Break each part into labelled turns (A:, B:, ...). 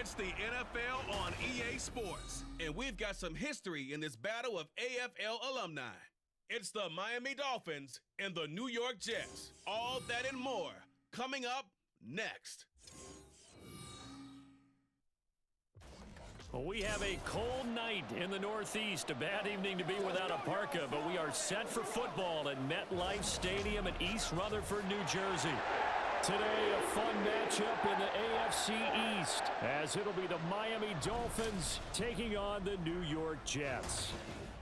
A: It's the NFL on EA Sports, and we've got some history in this battle of AFL alumni. It's the Miami Dolphins and the New York Jets. All that and more coming up next.
B: Well, we have a cold night in the Northeast. A bad evening to be without a parka, but we are set for football at MetLife Stadium in East Rutherford, New Jersey. Today, a fun matchup in the AFC East, as it'll be the Miami Dolphins taking on the New York Jets.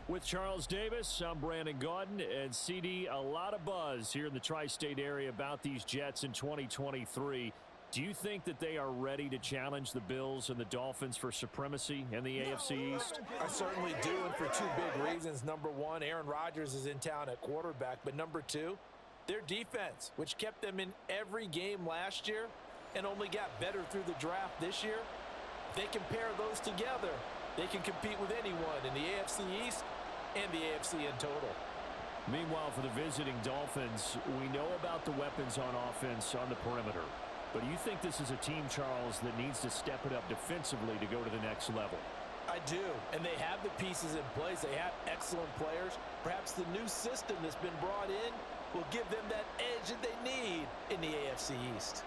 B: With Charles Davis, I'm Brandon Gaudin, and CD, a lot of buzz here in the tri-state area about these Jets in 2023. Do you think that they are ready to challenge the Bills and the Dolphins for supremacy in the AFC East?
C: I certainly do, and for two big reasons. Number one, Aaron Rodgers is in town at quarterback, but number two, their defense, which kept them in every game last year and only got better through the draft this year. If they can pair those together, they can compete with anyone in the AFC East and the AFC in total.
B: Meanwhile, for the visiting Dolphins, we know about the weapons on offense on the perimeter. But do you think this is a team, Charles, that needs to step it up defensively to go to the next level?
C: I do, and they have the pieces in place. They have excellent players. Perhaps the new system that's been brought in will give them that edge that they need in the AFC East.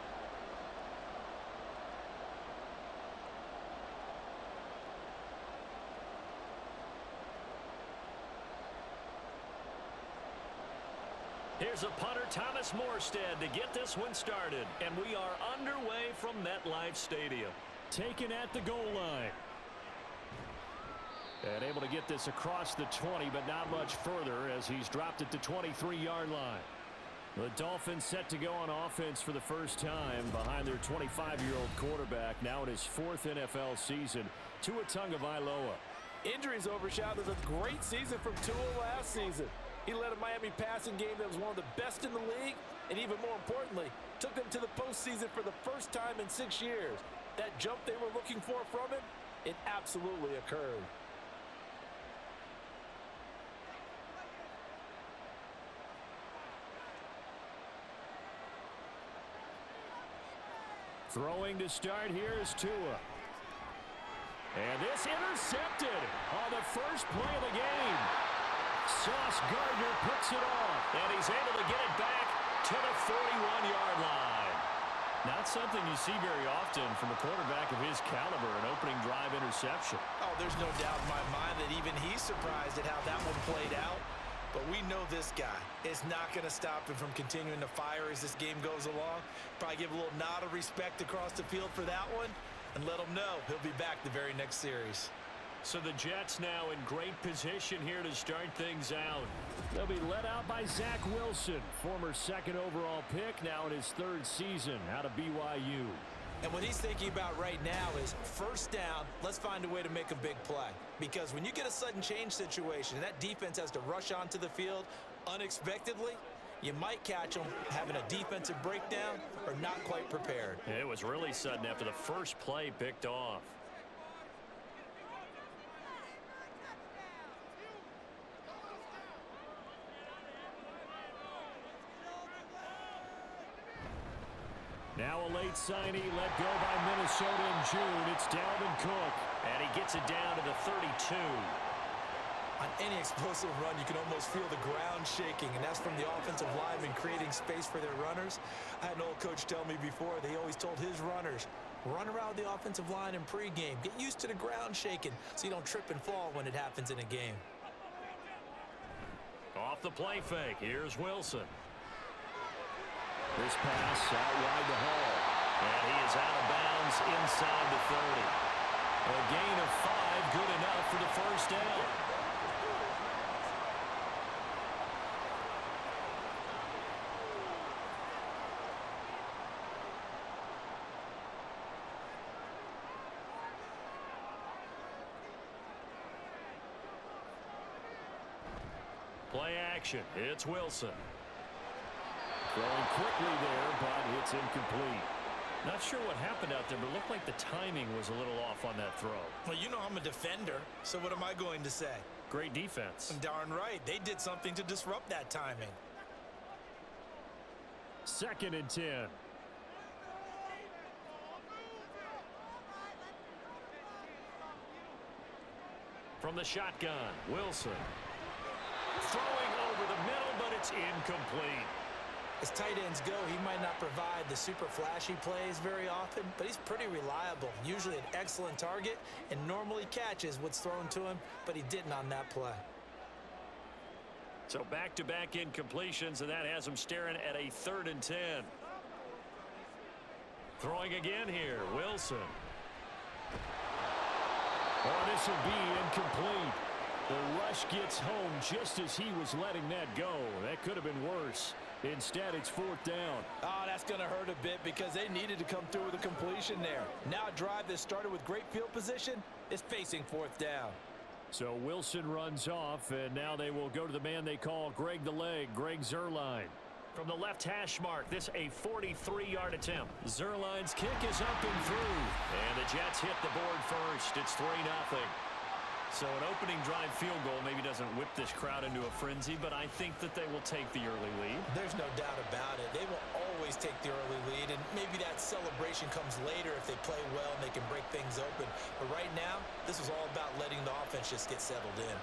B: Here's a punter, Thomas Morstead, to get this one started. And we are underway from MetLife Stadium. Taken at the goal line. And able to get this across the 20, but not much further as he's dropped it to 23-yard line. The Dolphins set to go on offense for the first time behind their 25-year-old quarterback, now in his fourth NFL season, Tua Tagovailoa.
C: Injuries overshadowed a great season from Tua last season. He led a Miami passing game that was one of the best in the league, and even more importantly, took them to the postseason for the first time in 6 years. That jump they were looking for from him, it absolutely occurred.
B: Throwing to start here is Tua. And this intercepted on the first play of the game. Sauce Gardner picks it off, and he's able to get it back to the 41-yard line. Not something you see very often from a quarterback of his caliber, an opening drive interception.
C: Oh, there's no doubt in my mind that even he's surprised at how that one played out. But we know this guy is not going to stop him from continuing to fire as this game goes along. Probably give a little nod of respect across the field for that one and let him know he'll be back the very next series.
B: So the Jets now in great position here to start things out. They'll be led out by Zach Wilson, former second overall pick, now in his third season out of BYU.
C: And what he's thinking about right now is first down, let's find a way to make a big play. Because when you get a sudden change situation and that defense has to rush onto the field unexpectedly, you might catch them having a defensive breakdown or not quite prepared.
B: It was really sudden after the first play picked off. Now a late signee let go by Minnesota in June. It's Dalvin Cook, and he gets it down to the 32.
C: On any explosive run, you can almost feel the ground shaking, and that's from the offensive linemen creating space for their runners. I had an old coach tell me before, they always told his runners, run around the offensive line in pregame. Get used to the ground shaking so you don't trip and fall when it happens in a game.
B: Off the play fake, here's Wilson. This pass out wide to Hall. And he is out of bounds inside the 30. A gain of 5, good enough for the first down. Play action. It's Wilson. Throwing quickly there, but it's incomplete. Not sure what happened out there, but it looked like the timing was a little off on that throw.
C: Well, you know I'm a defender, so what am I going to say?
B: Great defense.
C: Darn right. They did something to disrupt that timing.
B: 2nd and 10. From the shotgun, Wilson. Throwing over the middle, but it's incomplete.
C: As tight ends go, he might not provide the super flashy plays very often, but he's pretty reliable. Usually an excellent target and normally catches what's thrown to him, but he didn't on that play.
B: So back-to-back incompletions, and that has him staring at a 3rd and 10. Throwing again here, Wilson. Oh, this will be incomplete. The rush gets home just as he was letting that go. That could have been worse. Instead, it's 4th down.
C: Oh, that's going to hurt a bit because they needed to come through with a completion there. Now a drive that started with great field position is facing 4th down.
B: So Wilson runs off, and now they will go to the man they call Greg the Leg, Greg Zuerlein. From the left hash mark, this a 43-yard attempt. Zuerlein's kick is up and through. And the Jets hit the board first. It's 3-0. So an opening drive field goal maybe doesn't whip this crowd into a frenzy, but I think that they will take the early lead.
C: There's no doubt about it. They will always take the early lead, and maybe that celebration comes later if they play well and they can break things open. But right now, this is all about letting the offense just get settled in.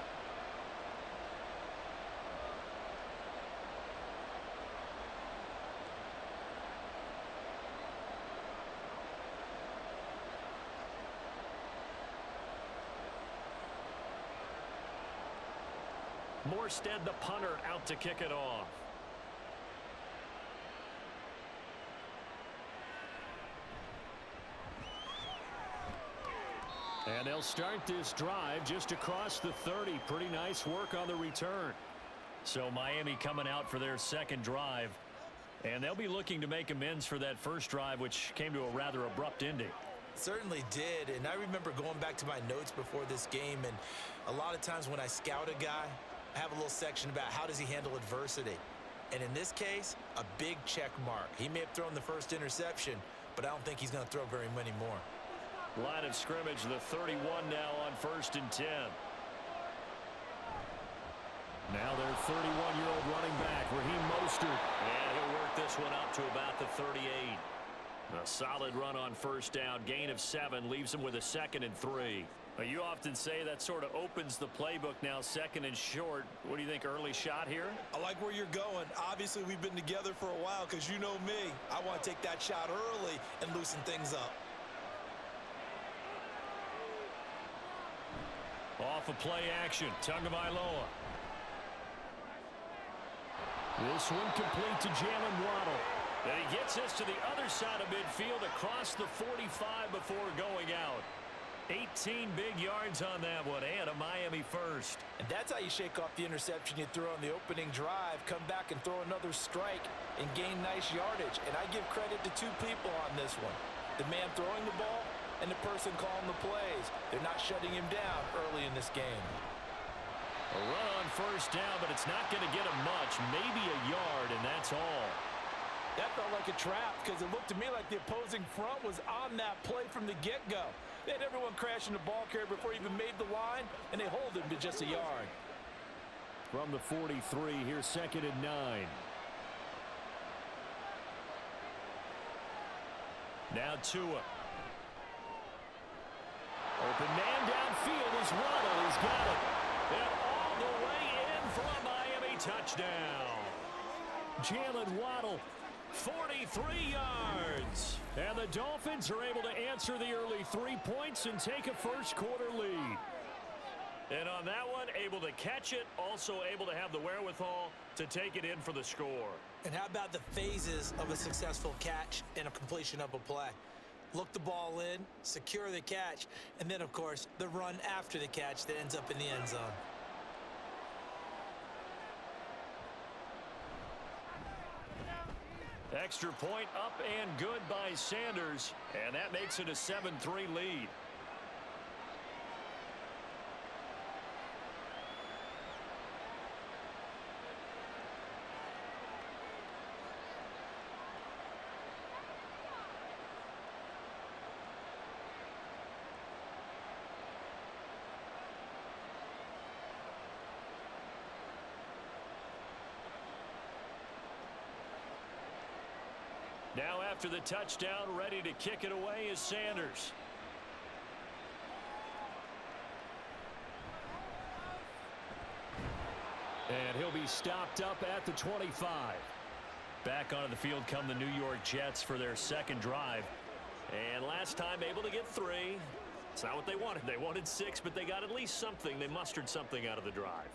B: Morstead, the punter, out to kick it off. And they'll start this drive just across the 30. Pretty nice work on the return. So Miami coming out for their 2nd drive. And they'll be looking to make amends for that first drive, which came to a rather abrupt ending.
C: Certainly did, and I remember going back to my notes before this game, and a lot of times when I scout a guy, I have a little section about how does he handle adversity. And in this case, a big check mark. He may have thrown the first interception, but I don't think he's going to throw very many more.
B: Line of scrimmage, the 31 now on 1st and 10. Now their 31-year-old running back, Raheem Mostert. And he'll work this one up to about the 38. A solid run on 1st down. Gain of 7 leaves him with a 2nd and 3. You often say that sort of opens the playbook now, 2nd and short. What do you think, early shot here?
C: I like where you're going. Obviously, we've been together for a while because you know me. I want to take that shot early and loosen things up.
B: Off of play action, Tagovailoa. This one complete to Jalen Waddle. And he gets this to the other side of midfield across the 45 before going out. 18 big yards on that one, and a Miami first.
C: And that's how you shake off the interception you threw on the opening drive, come back and throw another strike and gain nice yardage. And I give credit to 2 people on this one. The man throwing the ball and the person calling the plays. They're not shutting him down early in this game.
B: A run on 1st down, but it's not going to get him much. Maybe a yard, and that's all.
C: That felt like a trap because it looked to me like the opposing front was on that play from the get-go. They had everyone crashing the ball carrier before he even made the line, and they hold him to just a yard.
B: From the 43, here's 2nd and 9. Now Tua. Open man downfield is Waddle. He's got it. And all the way in for a Miami touchdown. Jalen Waddle, 43 yards. And the Dolphins are able to answer the early 3 points and take a 1st quarter lead. And on that one, able to catch it, also able to have the wherewithal to take it in for the score.
C: And how about the phases of a successful catch and a completion of a play? Look the ball in, secure the catch, and then, of course, the run after the catch that ends up in the end zone.
B: Extra point up and good by Sanders, and that makes it a 7-3 lead. Now after the touchdown, ready to kick it away is Sanders. And he'll be stopped up at the 25. Back onto the field come the New York Jets for their second drive. And last time able to get 3. It's not what they wanted. They wanted 6, but they got at least something. They mustered something out of the drive.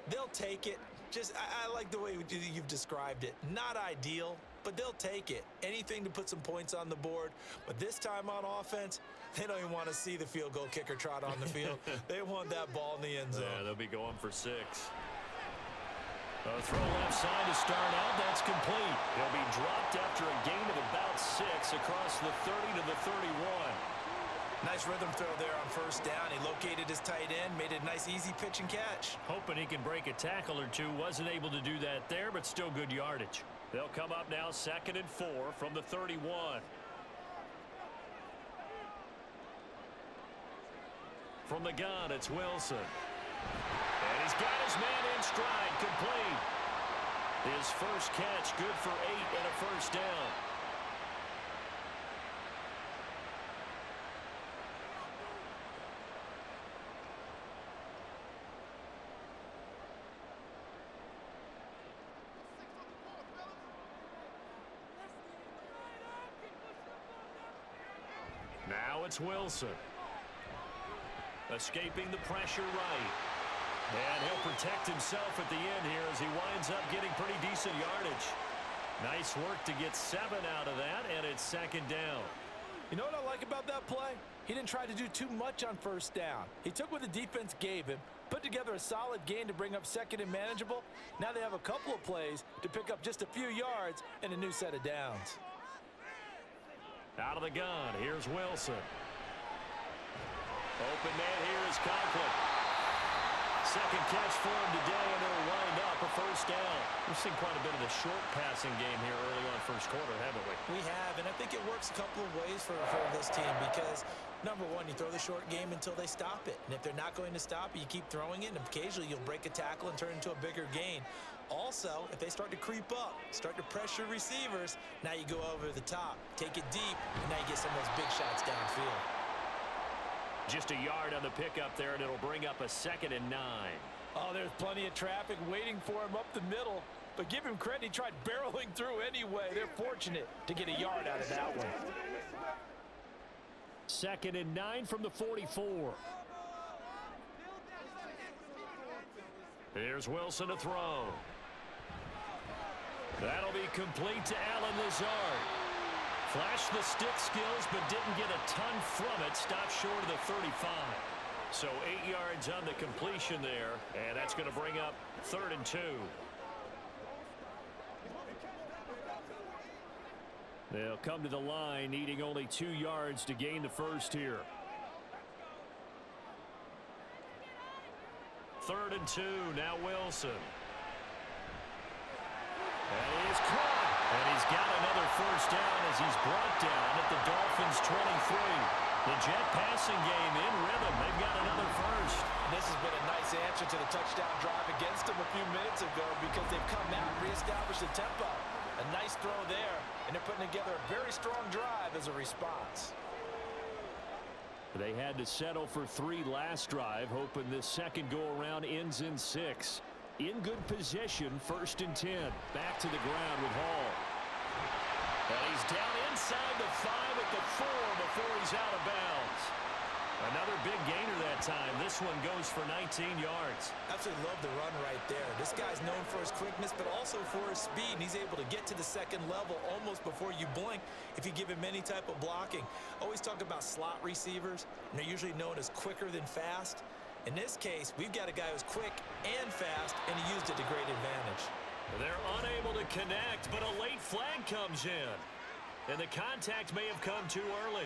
C: They'll take it. I like the way you've described it. Not ideal, but they'll take it. Anything to put some points on the board. But this time on offense, they don't even want to see the field goal kicker trot on the field. They want that ball in the end zone.
B: Yeah, they'll be going for 6. A throw left side to start out. That's complete. He'll be dropped after a gain of about 6 across the 30 to the 31.
C: Nice rhythm throw there on first down. He located his tight end, made it a nice easy pitch and catch.
B: Hoping he can break a tackle or two. Wasn't able to do that there, but still good yardage. They'll come up now 2nd and 4 from the 31. From the gun, it's Wilson. And he's got his man in stride, complete. His first catch, good for 8 and a first down. Now it's Wilson. Escaping the pressure right. And he'll protect himself at the end here as he winds up getting pretty decent yardage. Nice work to get 7 out of that, and it's 2nd down.
C: You know what I like about that play? He didn't try to do too much on first down. He took what the defense gave him, put together a solid gain to bring up 2nd and manageable. Now they have a couple of plays to pick up just a few yards and a new set of downs.
B: Out of the gun, here's Wilson. Open man here is Conklin. Second catch for him today, and it'll wind up a first down. We've seen quite a bit of the short passing game here early on first quarter, haven't we?
C: We have, and I think it works a couple of ways for this team because, number one, you throw the short game until they stop it. And if they're not going to stop it, you keep throwing it, and occasionally you'll break a tackle and turn it into a bigger gain. Also, if they start to creep up, start to pressure receivers, now you go over the top, take it deep, and now you get some of those big shots downfield.
B: Just a yard on the pickup there, and it'll bring up a 2nd and 9.
C: Oh, there's plenty of traffic waiting for him up the middle. But give him credit, he tried barreling through anyway. They're fortunate to get a yard out of that one.
B: 2nd and 9 from the 44. Here's Wilson to throw. That'll be complete to Allen Lazard. Flashed the stick skills, but didn't get a ton from it. Stopped short of the 35. So 8 yards on the completion there, and that's going to bring up 3rd and 2. They'll come to the line, needing only 2 yards to gain the first here. 3rd and 2, now Wilson. And he is caught. And he's got another first down as he's brought down at the Dolphins' 23. The Jet passing game in rhythm. They've got another first.
C: This has been a nice answer to the touchdown drive against them a few minutes ago because they've come out and reestablished the tempo. A nice throw there, and they're putting together a very strong drive as a response.
B: They had to settle for 3 last drive, hoping this second go-around ends in 6. In good position, 1st and 10. Back to the ground with Hall. And he's down inside the 5 at the 4 before he's out of bounds. Another big gainer that time. This one goes for 19 yards.
C: Absolutely love the run right there. This guy's known for his quickness, but also for his speed. And he's able to get to the second level almost before you blink if you give him any type of blocking. Always talk about slot receivers, and they're usually known as quicker than fast. In this case, we've got a guy who's quick and fast, and he used it to great advantage.
B: They're unable to connect, but a late flag comes in. And the contact may have come too early.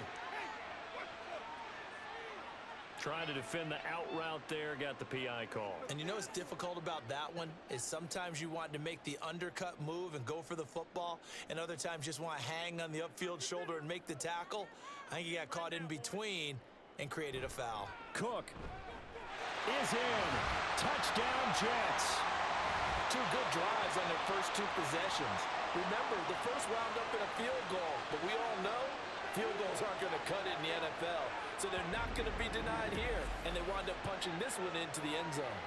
B: Trying to defend the out route there, got the PI call.
C: And you know what's difficult about that one is sometimes you want to make the undercut move and go for the football, and other times just want to hang on the upfield shoulder and make the tackle. I think he got caught in between and created a foul.
B: Cook is in. Touchdown, Jets.
C: 2 good drives on their first 2 possessions. Remember, the first wound up in a field goal, but we all know field goals aren't going to cut it in the NFL, so they're not going to be denied here, and they wound up punching this one into the end zone.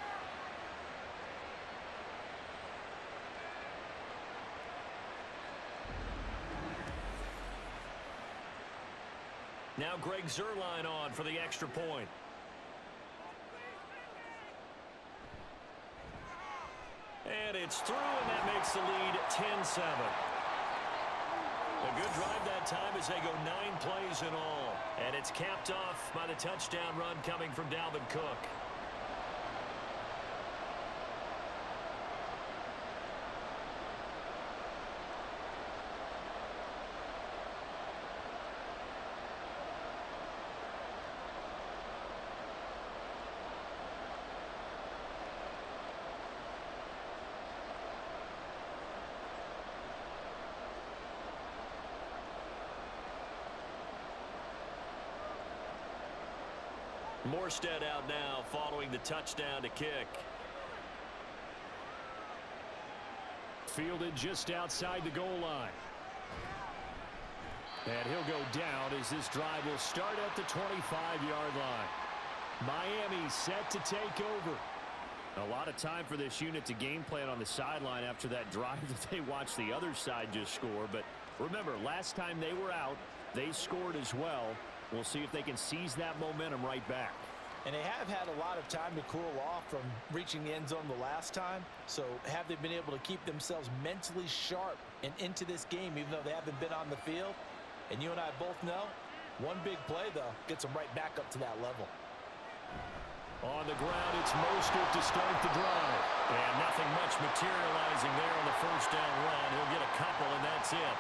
B: Now Greg Zuerlein on for the extra point. And it's through, and that makes the lead 10-7. A good drive that time as they go 9 plays in all. And it's capped off by the touchdown run coming from Dalvin Cook. Morstead out now following the touchdown to kick.
D: Fielded just outside the goal line. And he'll go down as this drive will start at the 25-yard line. Miami set to take over. A lot of time for this unit to game plan on the sideline after that drive that they watched the other side just score. But remember, last time they were out, they scored as well. We'll see if they can seize that momentum right back.
C: And they have had a lot of time to cool off from reaching the end zone the last time. So have they been able to keep themselves mentally sharp and into this game even though they haven't been on the field? And you and I both know, one big play, though, gets them right back up to that level.
B: On the ground, it's Mostert to start the drive. And nothing much materializing there on the first down run. He'll get a couple, and that's it.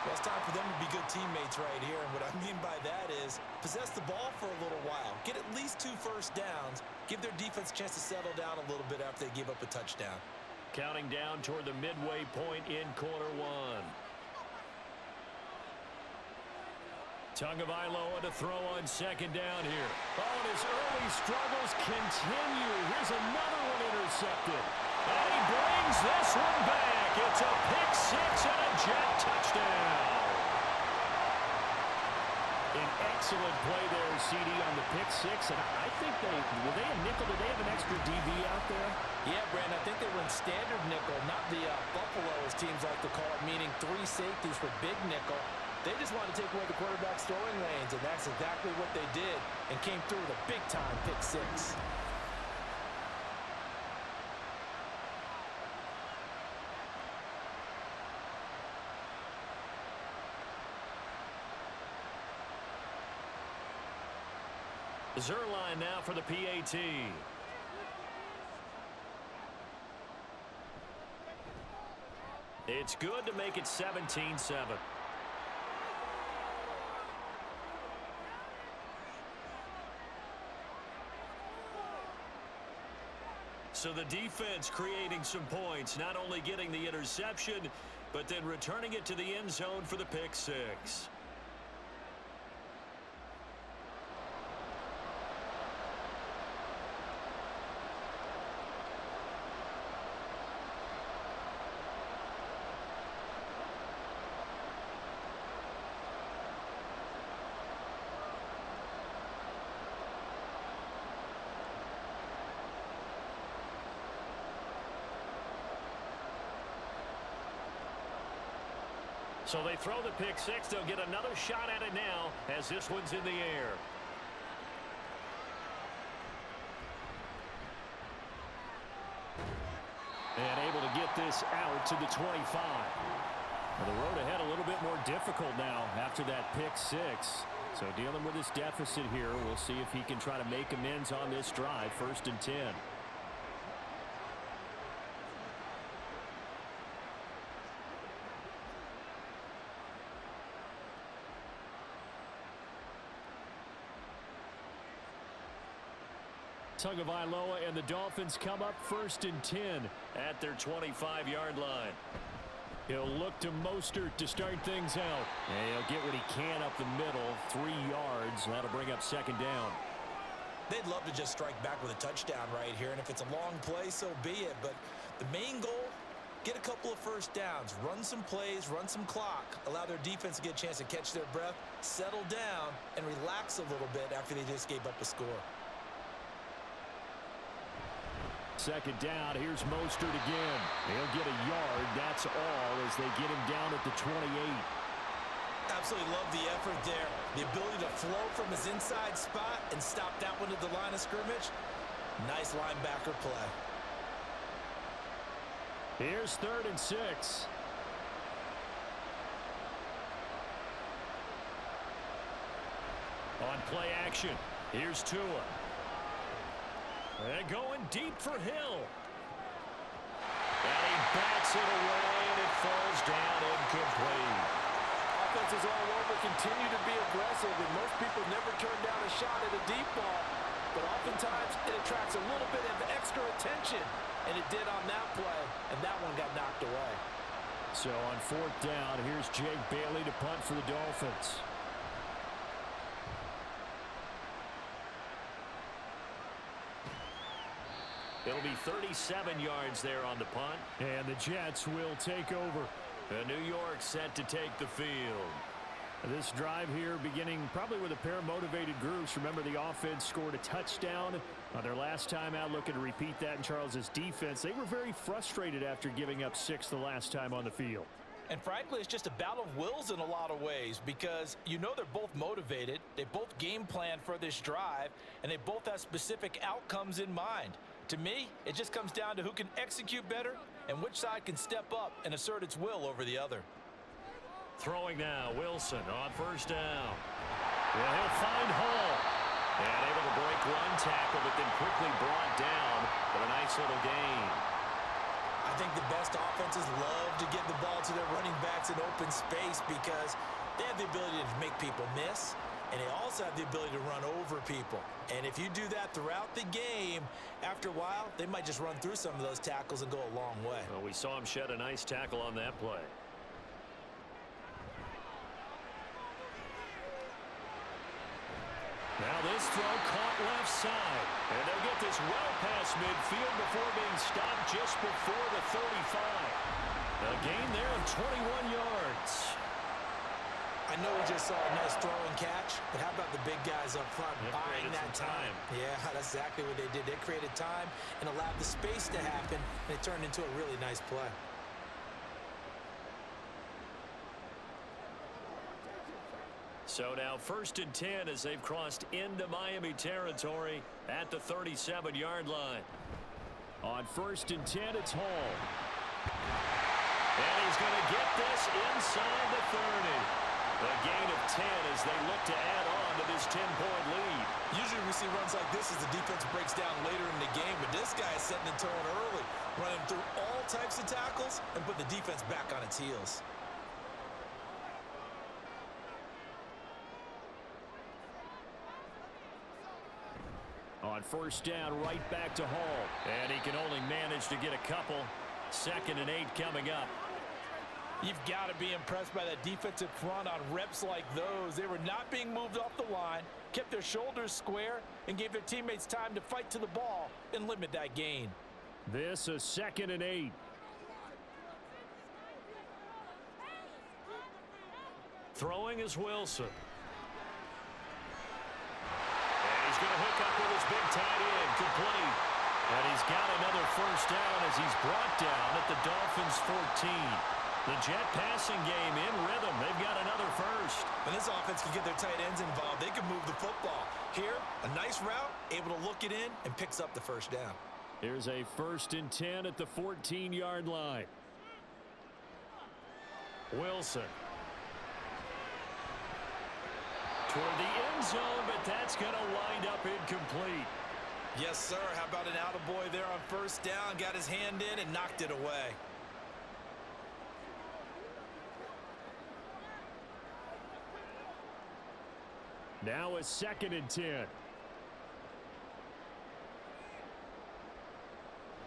C: Well, it's time for them to be good teammates right here. And what I mean by that is possess the ball for a little while. Get at least 2 first downs. Give their defense a chance to settle down a little bit after they give up a touchdown.
B: Counting down toward the midway point in quarter one. Tagovailoa to throw on second down here. Oh, and his early struggles continue. Here's another one intercepted. And he brings this one back. It's a pick six and a jet touchdown. An excellent play there, CD, on the pick six. And I think were they a nickel? Did they have an extra DB out there?
C: Yeah, Brandon, I think they were in standard nickel, not the Buffalo, as teams like to call it, meaning 3 safeties for big nickel. They just wanted to take away the quarterback's throwing lanes, and that's exactly what they did and came through with a big-time pick six.
B: Zuerlein now for the PAT. It's good to make it 17-7. So the defense creating some points, not only getting the interception, but then returning it to the end zone for the pick six. So they throw the pick six. They'll get another shot at it now as this one's in the air. And able to get this out to the 25. Well, the road ahead a little bit more difficult now after that pick six. So dealing with this deficit here, we'll see if he can try to make amends on this drive. 1st and 10. Tagovailoa and the Dolphins come up 1st and 10 at their 25-yard line. He'll look to Mostert to start things out. And he'll get what he can up the middle, 3 yards. That'll bring up 2nd down.
C: They'd love to just strike back with a touchdown right here, and if it's a long play, so be it. But the main goal, get a couple of first downs, run some plays, run some clock, allow their defense to get a chance to catch their breath, settle down, and relax a little bit after they just gave up a score.
B: 2nd down. Here's Mostert again. He'll get a yard. That's all as they get him down at the 28.
C: Absolutely love the effort there. The ability to flow from his inside spot and stop that one at the line of scrimmage. Nice linebacker play.
B: Here's 3rd and 6. On play action, here's Tua. And going deep for Hill. And he backs it away, and it falls down incomplete.
C: Offenses all over continue to be aggressive, and most people never turn down a shot at a deep ball. But oftentimes, it attracts a little bit of extra attention, and it did on that play, and that one got knocked away.
B: So on 4th down, here's Jake Bailey to punt for the Dolphins. It'll be 37 yards there on the punt. And the Jets will take over. New York set to take the field. This drive here beginning probably with a pair of motivated groups. Remember, the offense scored a touchdown on their last time out, looking to repeat that in Charles's defense. They were very frustrated after giving up 6 the last time on the field.
C: And frankly, it's just a battle of wills in a lot of ways, because you know they're both motivated, they both game plan for this drive, and they both have specific outcomes in mind. To me, it just comes down to who can execute better and which side can step up and assert its will over the other.
B: Throwing now, Wilson on 1st down. Well, he'll find Hall. And able to break one tackle, but then quickly brought down for a nice little gain.
C: I think the best offenses love to get the ball to their running backs in open space because they have the ability to make people miss, and they also have the ability to run over people. And if you do that throughout the game, after a while, they might just run through some of those tackles and go a long way.
B: Well, we saw him shed a nice tackle on that play. Now this throw caught left side. And they'll get this well past midfield before being stopped just before the 35. A gain there of 21 yards.
C: I know we just saw a nice throw and catch, but how about the big guys up front buying that time? Yeah, that's exactly what they did. They created time and allowed the space to happen, and it turned into a really nice play.
B: So now 1st and 10 as they've crossed into Miami territory at the 37-yard line. On 1st and 10, it's Hall. And he's going to get this inside the 30. A gain of 10 as they look to add on to this 10-point lead.
C: Usually we see runs like this as the defense breaks down later in the game, but this guy is setting the tone early, running through all types of tackles and put the defense back on its heels.
B: On 1st down, right back to Hall. And he can only manage to get a couple. 2nd and 8 coming up.
C: You've got to be impressed by that defensive front on reps like those. They were not being moved off the line, kept their shoulders square, and gave their teammates time to fight to the ball and limit that gain.
B: This is 2nd and 8. Throwing is Wilson. And he's going to hook up with his big tight end, complete. And he's got another 1st down as he's brought down at the Dolphins' 14. The Jet passing game in rhythm. They've got another 1st.
C: When this offense can get their tight ends involved, they can move the football. Here, a nice route, able to look it in, and picks up the 1st down.
B: Here's a 1st and 10 at the 14-yard line. Wilson. Toward the end zone, but that's going to wind up incomplete.
C: Yes, sir. How about an attaboy there on 1st down? Got his hand in and knocked it away.
B: Now a 2nd and 10.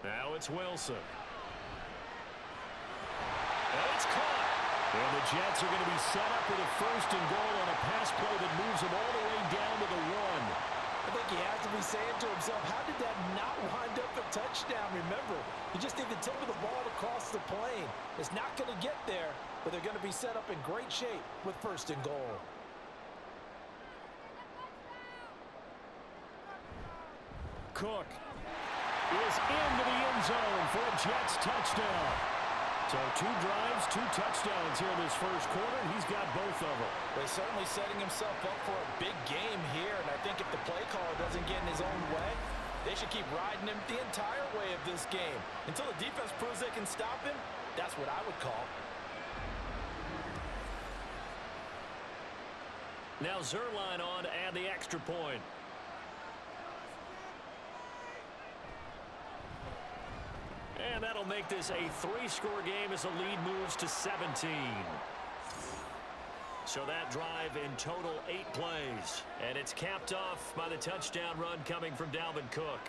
B: Now it's Wilson. And it's caught. And the Jets are going to be set up with a 1st and goal on a pass play that moves them all the way down to the 1.
C: I think he has to be saying to himself, how did that not wind up a touchdown? Remember, you just need the tip of the ball to cross the plane. It's not going to get there, but they're going to be set up in great shape with 1st and goal.
B: Cook is into the end zone for a Jets touchdown. So 2 drives, 2 touchdowns here in this first quarter, and he's got both of them.
C: He's certainly setting himself up for a big game here, and I think if the play caller doesn't get in his own way, they should keep riding him the entire way of this game. Until the defense proves they can stop him, that's what I would call.
B: Now Zerline on to add the extra point. And that'll make this a 3-score game as the lead moves to 17. So that drive in total 8 plays. And it's capped off by the touchdown run coming from Dalvin Cook.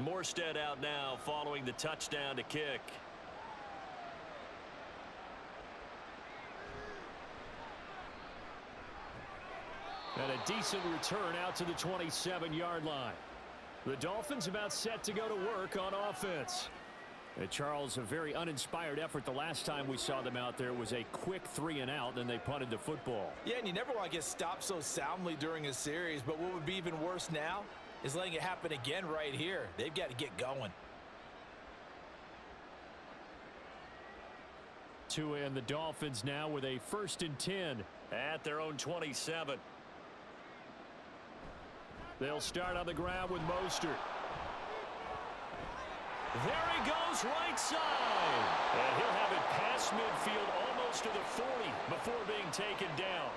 B: Morstead out now following the touchdown to kick. And a decent return out to the 27-yard line. The Dolphins about set to go to work on offense. Charles, a very uninspired effort the last time we saw them out there. It was a quick 3-and-out, then they punted the football.
C: Yeah, and you never want to get stopped so soundly during a series, but what would be even worse now is letting it happen again right here. They've got to get going.
B: Tua and the Dolphins now with a 1st and 10 at their own 27. They'll start on the ground with Mostert. There he goes, right side. And he'll have it past midfield almost to the 40 before being taken down.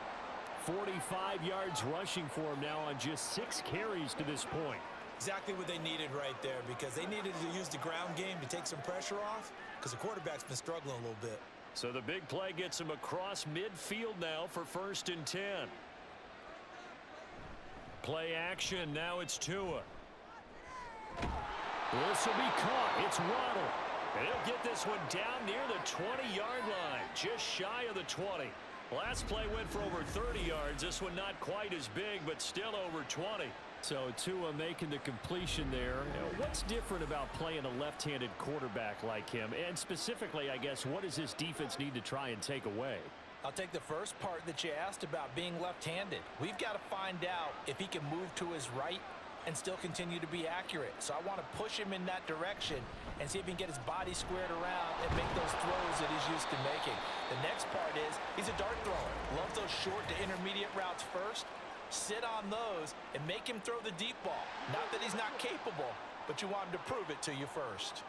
B: 45 yards rushing for him now on just 6 carries to this point.
C: Exactly what they needed right there, because they needed to use the ground game to take some pressure off, because the quarterback's been struggling a little bit.
B: So the big play gets him across midfield now for 1st and 10. Play action, now it's Tua. This will be caught. It's Waddle. And he'll get this one down near the 20-yard line, just shy of the 20. Last play went for over 30 yards. This one not quite as big, but still over 20. So Tua making the completion there. What's different about playing a left-handed quarterback like him? And specifically, I guess, what does this defense need to try and take away?
C: I'll take the first part that you asked about being left-handed. We've got to find out if he can move to his right and still continue to be accurate. So I want to push him in that direction and see if he can get his body squared around and make those throws that he's used to making. The next part is he's a dart thrower. Loves those short to intermediate routes first. Sit on those and make him throw the deep ball. Not that he's not capable, but you want him to prove it to you first.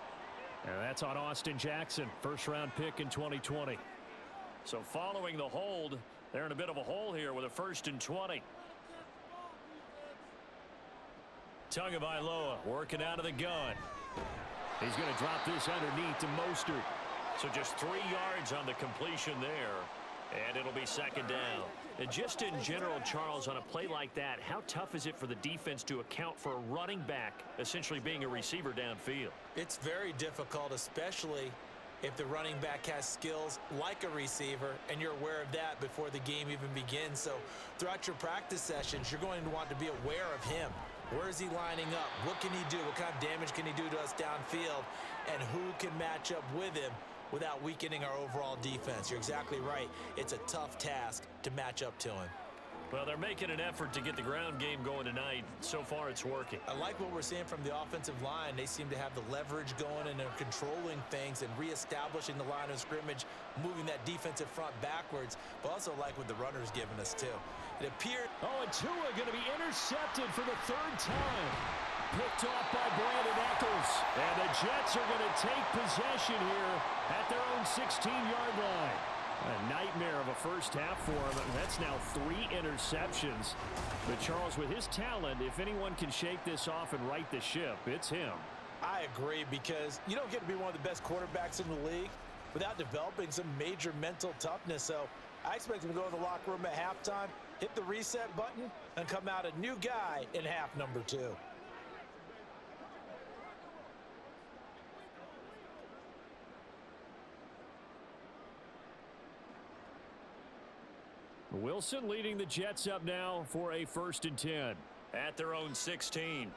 B: And that's on Austin Jackson, 1st-round pick in 2020. So following the hold, they're in a bit of a hole here with a 1st and 20. Tagovailoa working out of the gun. He's going to drop this underneath to Mostert. So just 3 yards on the completion there. And it'll be 2nd down. And just in general, Charles, on a play like that, how tough is it for the defense to account for a running back essentially being a receiver downfield?
C: It's very difficult, especially if the running back has skills like a receiver, and you're aware of that before the game even begins. So throughout your practice sessions, you're going to want to be aware of him. Where is he lining up? What can he do? What kind of damage can he do to us downfield? And who can match up with him without weakening our overall defense? You're exactly right. It's a tough task to match up to him.
B: Well, they're making an effort to get the ground game going tonight. So far, it's working.
C: I like what we're seeing from the offensive line. They seem to have the leverage going, and they're controlling things and reestablishing the line of scrimmage, moving that defensive front backwards, but also like what the runner's giving us, too. It appeared...
B: Oh, and Tua going to be intercepted for the 3rd time. Picked off by Brandon Eccles. And the Jets are going to take possession here at their own 16-yard line. A nightmare of a first half for him. That's now 3 interceptions. But Charles, with his talent, if anyone can shake this off and right the ship, it's him.
C: I agree, because you don't get to be one of the best quarterbacks in the league without developing some major mental toughness. So I expect him to go in the locker room at halftime, hit the reset button, and come out a new guy in half number 2.
B: Wilson leading the Jets up now for a 1st and 10 at their own 16.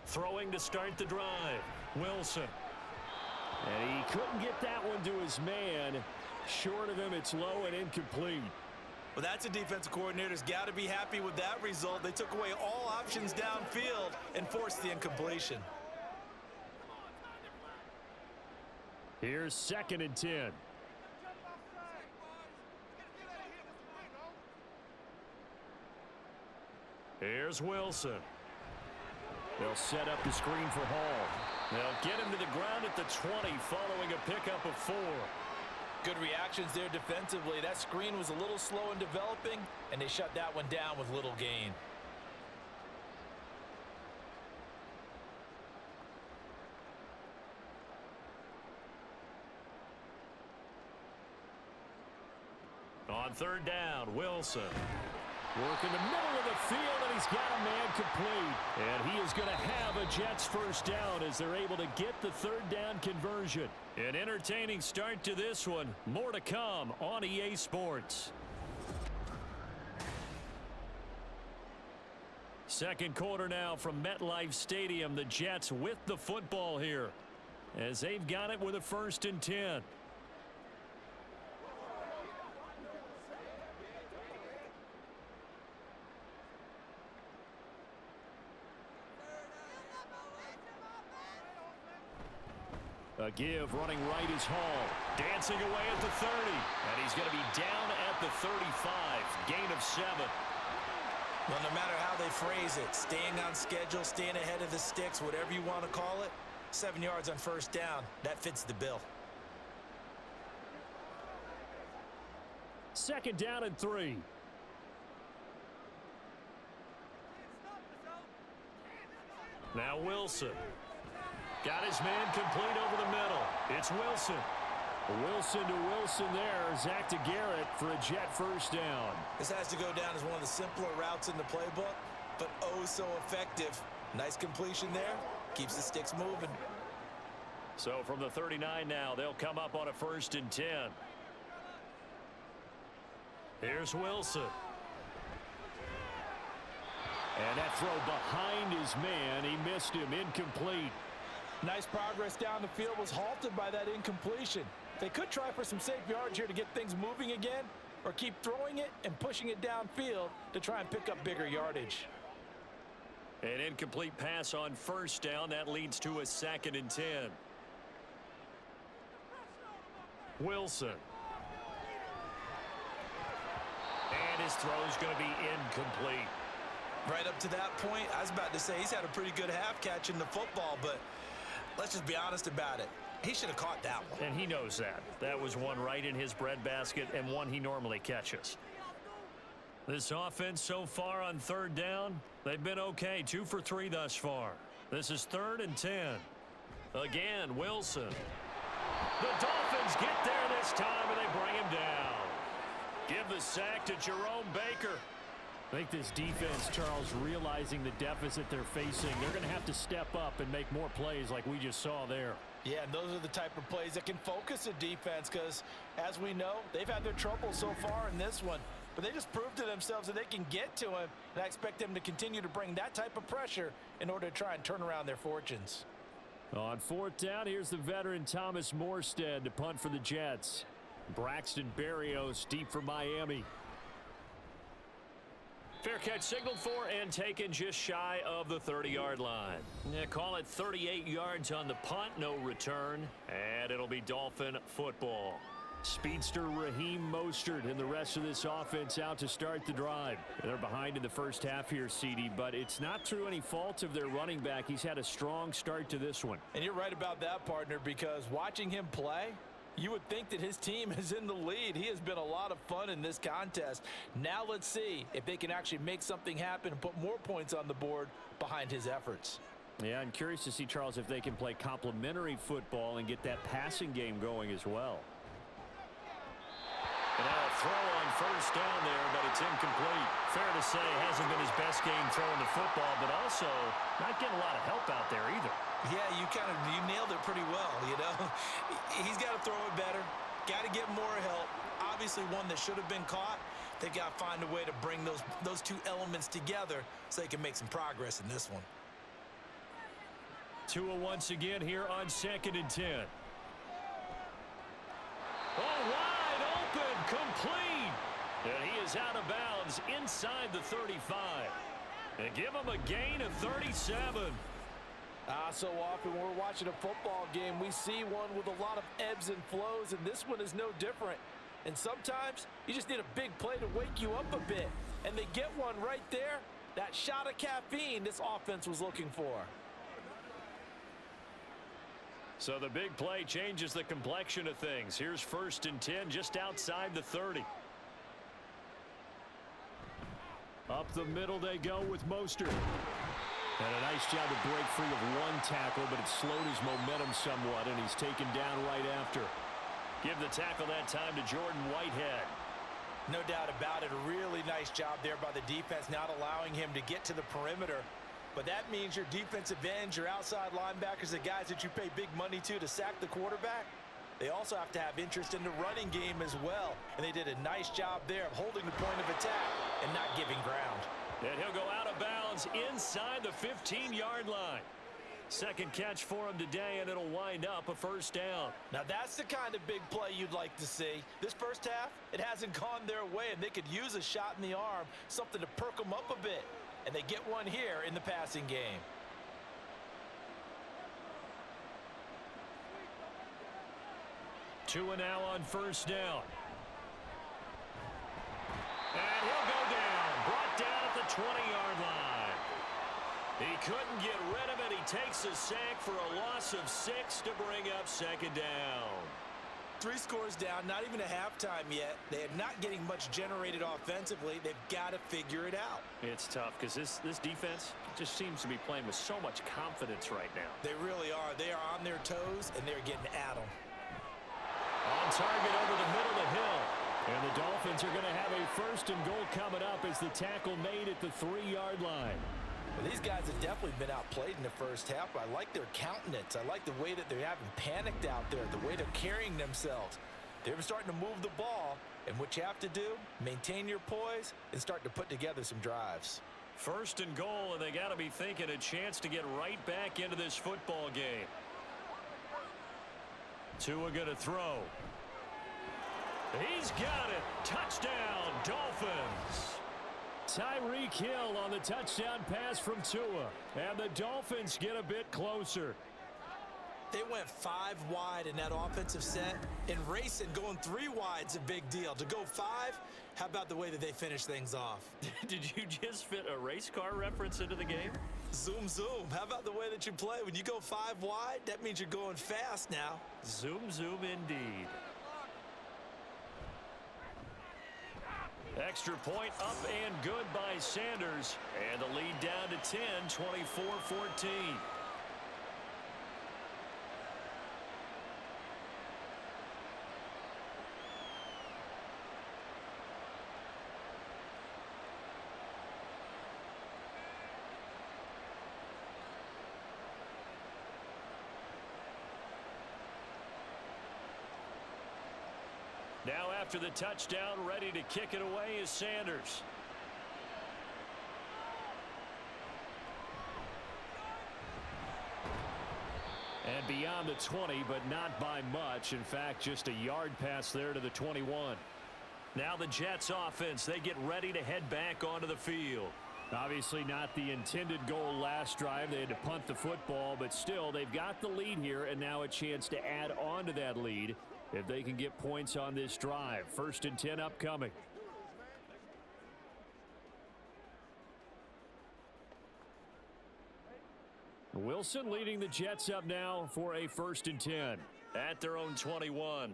B: Throwing to start the drive. Wilson. And he couldn't get that one to his man. Short of him, it's low and incomplete.
C: Well, that's a defensive coordinator's got to be happy with that result. They took away all options downfield and forced the incompletion.
B: Here's 2nd and 10. Here's Wilson. They'll set up the screen for Hall. They'll get him to the ground at the 20 following a pickup of 4.
C: Good reactions there defensively. That screen was a little slow in developing, and they shut that one down with little gain.
B: On 3rd down, Wilson. Work in the middle of the field, and he's got a man complete. And he is going to have a Jets 1st down as they're able to get the 3rd down conversion. An entertaining start to this one. More to come on EA Sports. 2nd quarter now from MetLife Stadium. The Jets with the football here as they've got it with a 1st and 10. A give running right is Hall. Dancing away at the 30. And he's going to be down at the 35. Gain of 7.
C: Well, no matter how they phrase it, staying on schedule, staying ahead of the sticks, whatever you want to call it, 7 yards on 1st down, that fits the bill.
B: 2nd down and 3. Now Wilson. Got his man complete over the middle. It's Wilson. Wilson to Wilson there. Zach to Garrett for a Jet 1st down.
C: This has to go down as one of the simpler routes in the playbook, but oh so effective. Nice completion there. Keeps the sticks moving.
B: So from the 39 now, they'll come up on a 1st and 10. Here's Wilson. And that throw behind his man. He missed him. Incomplete.
C: Nice progress down the field was halted by that incompletion. They could try for some safe yards here to get things moving again, or keep throwing it and pushing it downfield to try and pick up bigger yardage.
B: An incomplete pass on 1st down. That leads to a 2nd and 10. Wilson. And his throw is going to be incomplete.
C: Right up to that point, I was about to say he's had a pretty good half catching the football, but let's just be honest about it. He should have caught that one.
B: And he knows that. That was one right in his breadbasket and one he normally catches. This offense so far on 3rd down, they've been okay. 2 for 3 thus far. This is 3rd and 10. Again, Wilson. The Dolphins get there this time, and they bring him down. Give the sack to Jerome Baker. I think this defense, Charles, realizing the deficit they're facing, they're going to have to step up and make more plays like we just saw there.
C: Yeah, and those are the type of plays that can focus a defense because, as we know, they've had their trouble so far in this one. But they just proved to themselves that they can get to him, and I expect them to continue to bring that type of pressure in order to try and turn around their fortunes.
B: On 4th down, here's the veteran Thomas Morstead to punt for the Jets. Braxton Berrios deep for Miami. Fair catch signaled for and taken just shy of the 30-yard line. Yeah, call it 38 yards on the punt, no return, and it'll be Dolphin football. Speedster Raheem Mostert and the rest of this offense out to start the drive. They're behind in the first half here, CD, but it's not through any fault of their running back. He's had a strong start to this one.
C: And you're right about that, partner, because watching him play, you would think that his team is in the lead. He has been a lot of fun in this contest. Now let's see if they can actually make something happen and put more points on the board behind his efforts.
B: Yeah, I'm curious to see, Charles, if they can play complementary football and get that passing game going as well. And now a throw on 1st down there, but it's incomplete. Fair to say, hasn't been his best game throwing the football, but also not getting a lot of help out there either.
C: Yeah, you nailed it pretty well, you know. He's got to throw it better, got to get more help. obviously one that should have been caught. They got to find a way to bring those two elements together so they can make some progress in this one.
B: Tua once again here on 2nd and 10. Oh, wide open, complete. And he is out of bounds inside the 35. And give him a gain of 37.
C: So often when we're watching a football game, we see one with a lot of ebbs and flows, and this one is no different. And sometimes you just need a big play to wake you up a bit. And they get one right there. That shot of caffeine this offense was looking for.
B: So the big play changes the complexion of things. Here's 1st and 10 just outside the 30. Up the middle they go with Mostert. And a nice job to break free of one tackle, but it slowed his momentum somewhat, and he's taken down right after. Give the tackle that time to Jordan Whitehead.
C: No doubt about it. A really nice job there by the defense, not allowing him to get to the perimeter. But that means your defensive ends, your outside linebackers, the guys that you pay big money to sack the quarterback, they also have to have interest in the running game as well. And they did a nice job there of holding the point of attack and not giving ground.
B: And he'll go out of bounds inside the 15-yard line. Second catch for him today, and it'll wind up a 1st down.
C: Now that's the kind of big play you'd like to see. This first half, it hasn't gone their way, and they could use a shot in the arm, something to perk them up a bit. And they get one here in the passing game.
B: Tua now on 1st down. And he'll go down. Brought down at the 20-yard line. He couldn't get rid of it. He takes a sack for a loss of 6 to bring up 2nd down.
C: 3 scores down, not even a halftime yet. They are not getting much generated offensively. They've got to figure it out.
B: It's tough because this defense just seems to be playing with so much confidence right now.
C: They really are. They are on their toes, and they're getting at them.
B: On target over the middle of Hill. And the Dolphins are going to have a 1st and goal coming up as the tackle made at the 3-yard line.
C: Well, these guys have definitely been outplayed in the first half. I like their countenance. I like the way that they haven't panicked out there, the way they're carrying themselves. They're starting to move the ball, and what you have to do, maintain your poise and start to put together some drives.
B: 1st and goal, and they got to be thinking a chance to get right back into this football game. Tua going to throw. He's got it. Touchdown, Dolphins. Tyreek Hill on the touchdown pass from Tua. And the Dolphins get a bit closer.
C: They went 5 wide in that offensive set. And racing, going 3 wide's a big deal. To go 5, how about the way that they finish things off?
B: Did you just fit a race car reference into the game?
C: Zoom, zoom. How about the way that you play? When you go 5 wide, that means you're going fast now.
B: Zoom, zoom indeed. Extra point up and good by Sanders. And the lead down to 10, 24-14. Now after the touchdown, ready to kick it away is Sanders. And beyond the 20, but not by much. In fact, just a yard pass there to the 21. Now the Jets offense, they get ready to head back onto the field. Obviously not the intended goal last drive. They had to punt the football, but still they've got the lead here and now a chance to add on to that lead if they can get points on this drive. 1st and 10 upcoming. Wilson leading the Jets up now for a 1st and 10 at their own 21.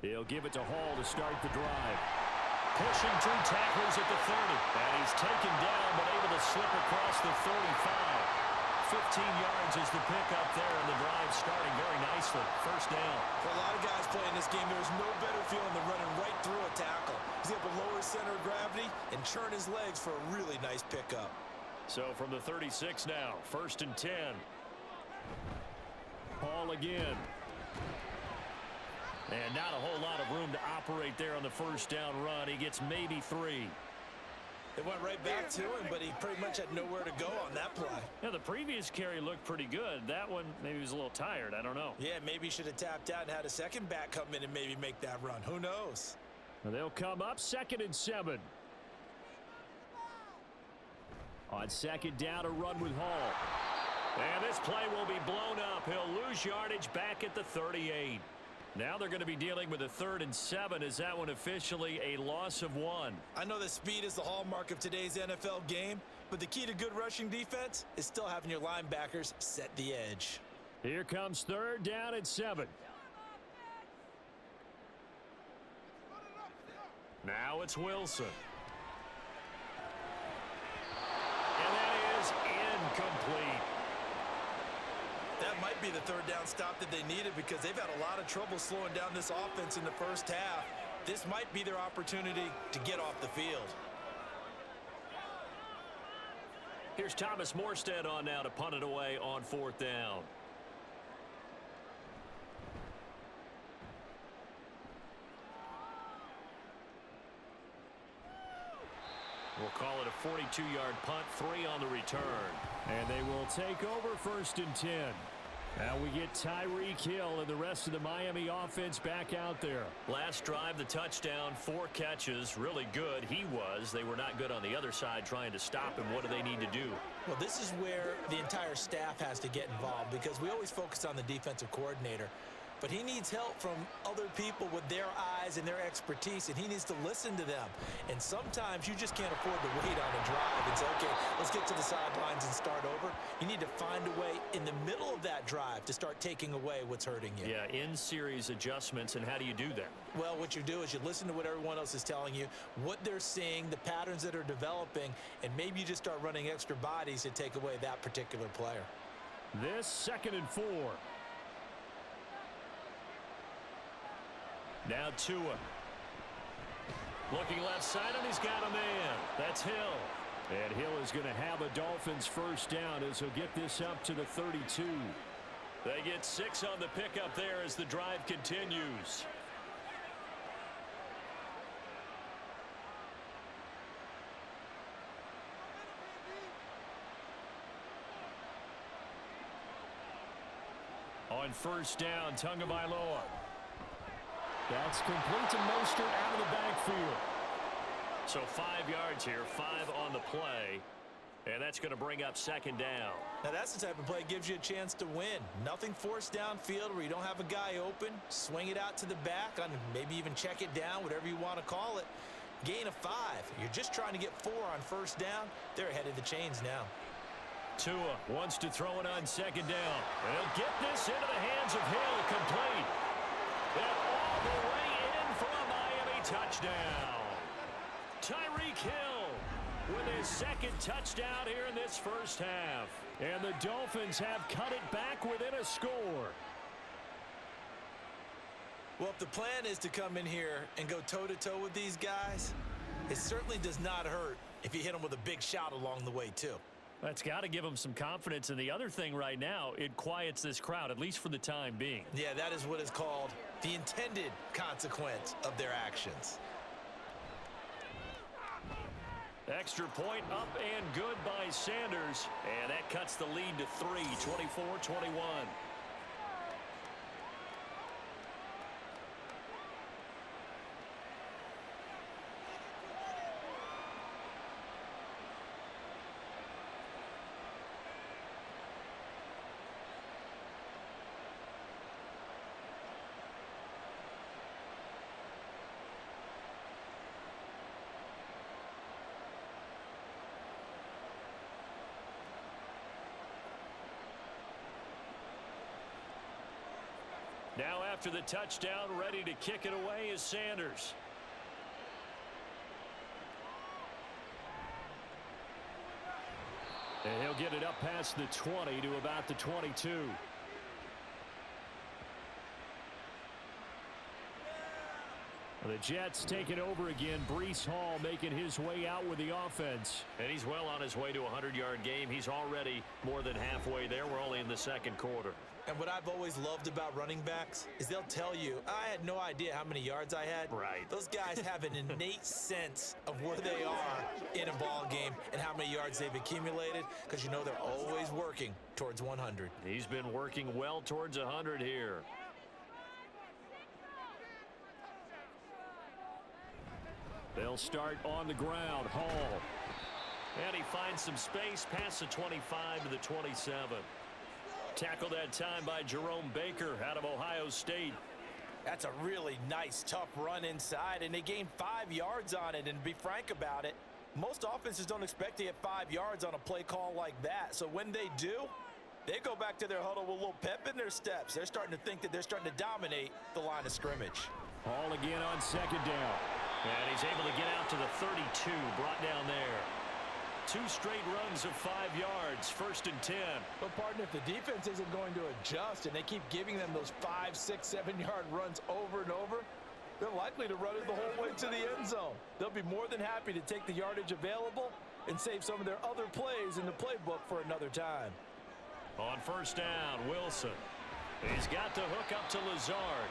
B: He'll give it to Hall to start the drive. Pushing through tacklers at the 30. And he's taken down but able to slip across the 35. 15 yards is the pickup there, and the drive starting very nicely. 1st down.
C: For a lot of guys playing this game, there's no better feeling than running right through a tackle. He's able to lower his center of gravity and churn his legs for a really nice pickup.
B: So from the 36 now, 1st and 10. Hall again. And not a whole lot of room to operate there on the first down run. He gets maybe 3.
C: It went right back to him, but he pretty much had nowhere to go on that play.
B: Yeah, the previous carry looked pretty good. That one, maybe he was a little tired. I don't know.
C: Yeah, maybe he should have tapped out and had a second back come in and maybe make that run. Who knows?
B: Well, they'll come up 2nd and 7. On 2nd down, a run with Hall. And this play will be blown up. He'll lose yardage back at the 38. Now they're going to be dealing with a 3rd and 7. Is that one officially a loss of 1?
C: I know that speed is the hallmark of today's NFL game, but the key to good rushing defense is still having your linebackers set the edge.
B: Here comes 3rd down and 7. Now it's Wilson. And that is incomplete.
C: That might be the 3rd down stop that they needed because they've had a lot of trouble slowing down this offense in the first half. This might be their opportunity to get off the field.
B: Here's Thomas Morstead on now to punt it away on 4th down. We'll call it a 42-yard punt, 3 on the return. And they will take over 1st and 10. Now we get Tyreek Hill and the rest of the Miami offense back out there. Last drive, the touchdown, 4 catches, really good. He was. They were not good on the other side trying to stop him. What do they need to do?
C: Well, this is where the entire staff has to get involved because we always focus on the defensive coordinator. But he needs help from other people with their eyes and their expertise, and he needs to listen to them. And sometimes you just can't afford to wait on a drive and say, okay, let's get to the sidelines and start over. You need to find a way in the middle of that drive to start taking away what's hurting you.
B: Yeah, in-series adjustments, and how do you do that?
C: Well, what you do is you listen to what everyone else is telling you, what they're seeing, the patterns that are developing, and maybe you just start running extra bodies to take away that particular player.
B: This 2nd and 4. Now Tua. Looking left side, and he's got a man. That's Hill. And Hill is going to have a Dolphins first down as he'll get this up to the 32. They get 6 on the pickup there as the drive continues. On 1st down, Tagovailoa. That's complete to Mostert out of the backfield. So 5 yards here, 5 on the play. And that's going to bring up 2nd down.
C: Now that's the type of play that gives you a chance to win. Nothing forced downfield where you don't have a guy open. Swing it out to the back, on maybe even check it down, whatever you want to call it. Gain of 5. You're just trying to get 4 on 1st down. They're ahead of the chains now.
B: Tua wants to throw it on 2nd down. They'll get this into the hands of Hill, complete. And all the way in for a Miami touchdown. Tyreek Hill with his 2nd touchdown here in this first half. And the Dolphins have cut it back within a score.
C: Well, if the plan is to come in here and go toe-to-toe with these guys, it certainly does not hurt if you hit them with a big shot along the way, too.
B: That's got to give them some confidence. And the other thing right now, it quiets this crowd, at least for the time being.
C: Yeah, that is what is called the intended consequence of their actions.
B: Extra point up and good by Sanders. And that cuts the lead to 3, 24-21. Now after the touchdown, ready to kick it away is Sanders. And he'll get it up past the 20 to about the 22. The Jets take it over again. Breece Hall making his way out with the offense. And he's well on his way to a 100-yard game. He's already more than halfway there. We're only in the 2nd quarter.
C: And what I've always loved about running backs is they'll tell you, I had no idea how many yards I had.
B: Right.
C: Those guys have an innate sense of where they are in a ball game and how many yards they've accumulated, because you know they're always working towards 100.
B: He's been working well towards 100 here. They'll start on the ground. Hall. And he finds some space past the 25 to the 27. Tackled that time by Jerome Baker out of Ohio State.
C: That's a really nice, tough run inside, and they gained 5 yards on it. And to be frank about it, most offenses don't expect to get 5 yards on a play call like that. So when they do, they go back to their huddle with a little pep in their steps. They're starting to think that they're starting to dominate the line of scrimmage.
B: Hall again on second down. And he's able to get out to the 32, brought down there. 2 straight runs of 5 yards, 1st and 10.
C: But, partner, if the defense isn't going to adjust and they keep giving them those 5, 6, 7-yard runs over and over, they're likely to run it the whole way to the end zone. They'll be more than happy to take the yardage available and save some of their other plays in the playbook for another time.
B: On 1st down, Wilson. He's got the hook up to Lazard.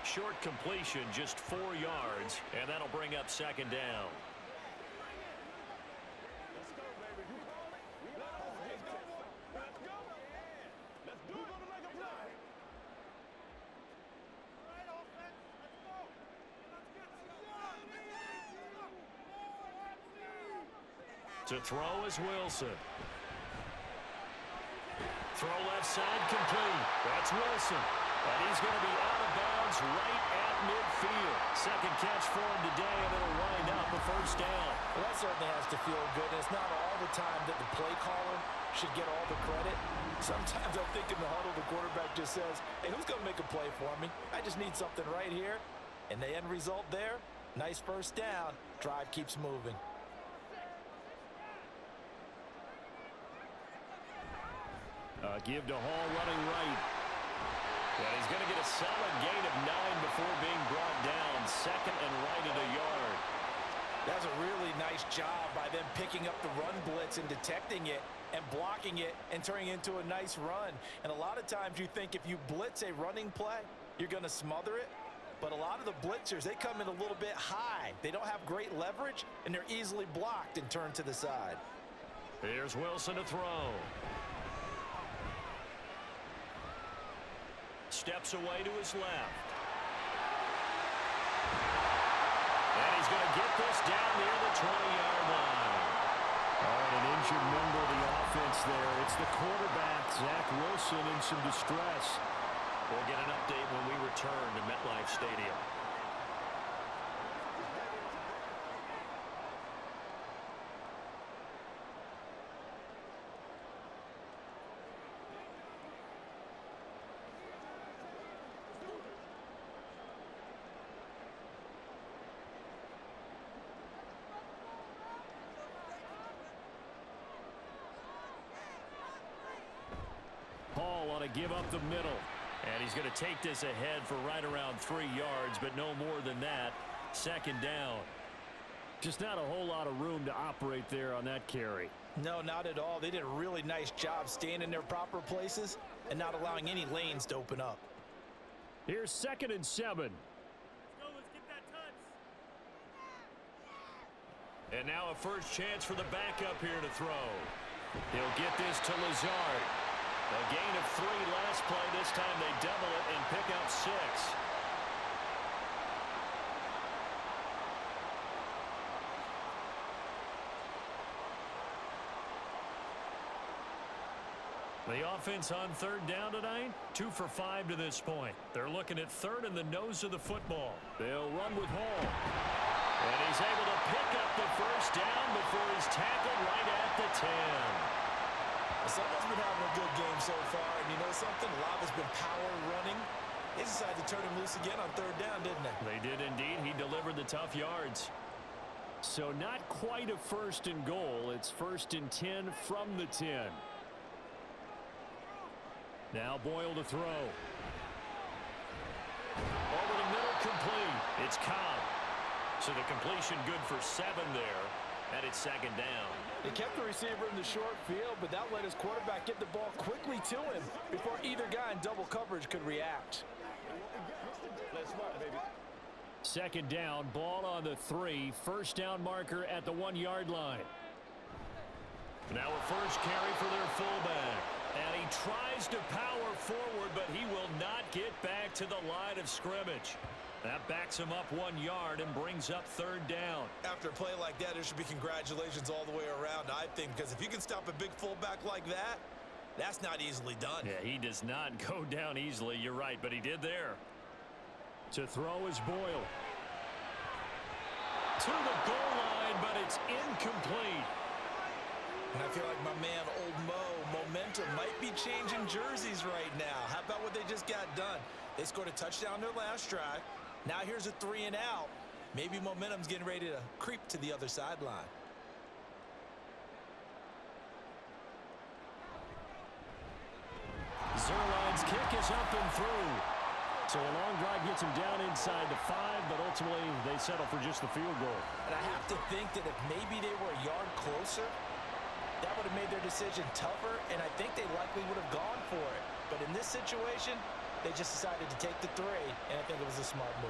B: Short completion, just 4 yards, and that'll bring up 2nd down. To throw is Wilson. Throw left side complete. That's Wilson. And he's going to be out of bounds right at midfield. 2nd catch for him today, and it'll wind up a 1st down.
C: Well, that certainly has to feel good. And it's not all the time that the play caller should get all the credit. Sometimes I think in the huddle, the quarterback just says, hey, who's going to make a play for me? I just need something right here. And the end result there, nice 1st down. Drive keeps moving.
B: Give to Hall running right. And he's going to get a solid gain of 9 before being brought down. 2nd and right at a yard.
C: That's a really nice job by them picking up the run blitz and detecting it and blocking it and turning it into a nice run. And a lot of times you think if you blitz a running play, you're going to smother it. But a lot of the blitzers, they come in a little bit high. They don't have great leverage, and they're easily blocked and turned to the side.
B: Here's Wilson to throw. Steps away to his left. And he's going to get this down near the 20-yard line. Oh, and an injured member of the offense there. It's the quarterback, Zach Wilson, in some distress. We'll get an update when we return to MetLife Stadium. Hall on a give up the middle. And he's going to take this ahead for right around 3 yards, but no more than that. 2nd down. Just not a whole lot of room to operate there on that carry.
C: No, not at all. They did a really nice job staying in their proper places and not allowing any lanes to open up.
B: Here's 2nd and 7.
E: Let's go. Let's get that touch.
B: And now a first chance for the backup here to throw. He'll get this to Lazard. A gain of 3 last play. This time they double it and pick up 6. The offense on 3rd down tonight, 2 for 5 to this point. They're looking at 3rd and the nose of the football. They'll run with Hall. And he's able to pick up the 1st down before he's tackled right at the 10.
C: Someone's been having a good game so far, and you know something? A lot has been power running. They decided to turn him loose again on 3rd down, didn't they?
B: They did indeed. He delivered the tough yards. So not quite a 1st and goal. It's 1st and 10 from the 10. Now Boyle to throw. Over the middle, complete. It's Cobb. So the completion good for 7 there.
D: And it's second down.
C: They kept the receiver in the short field, but that let his quarterback get the ball quickly to him before either guy in double coverage could react.
B: Second down, ball on the 3. First down marker at the 1-yard line. Now a first carry for their fullback. And he tries to power forward, but he will not get back to the line of scrimmage. That backs him up 1 yard and brings up third down.
C: After a play like that, there should be congratulations all the way around, I think, because if you can stop a big fullback like that, that's not easily done.
B: Yeah, he does not go down easily, you're right, but he did there. To throw is Boyle. To the goal line, but it's incomplete.
C: And I feel like my man, Old Mo, momentum might be changing jerseys right now. How about what they just got done? They scored a touchdown their last drive. Now here's a 3 and out. Maybe momentum's getting ready to creep to the other sideline.
B: Zerline's kick is up and through. So a long drive gets him down inside the 5, but ultimately they settle for just the field goal.
C: And I have to think that if maybe they were a yard closer, that would have made their decision tougher, and I think they likely would have gone for it. But in this situation, they just decided to take the 3, and I think it was a smart move.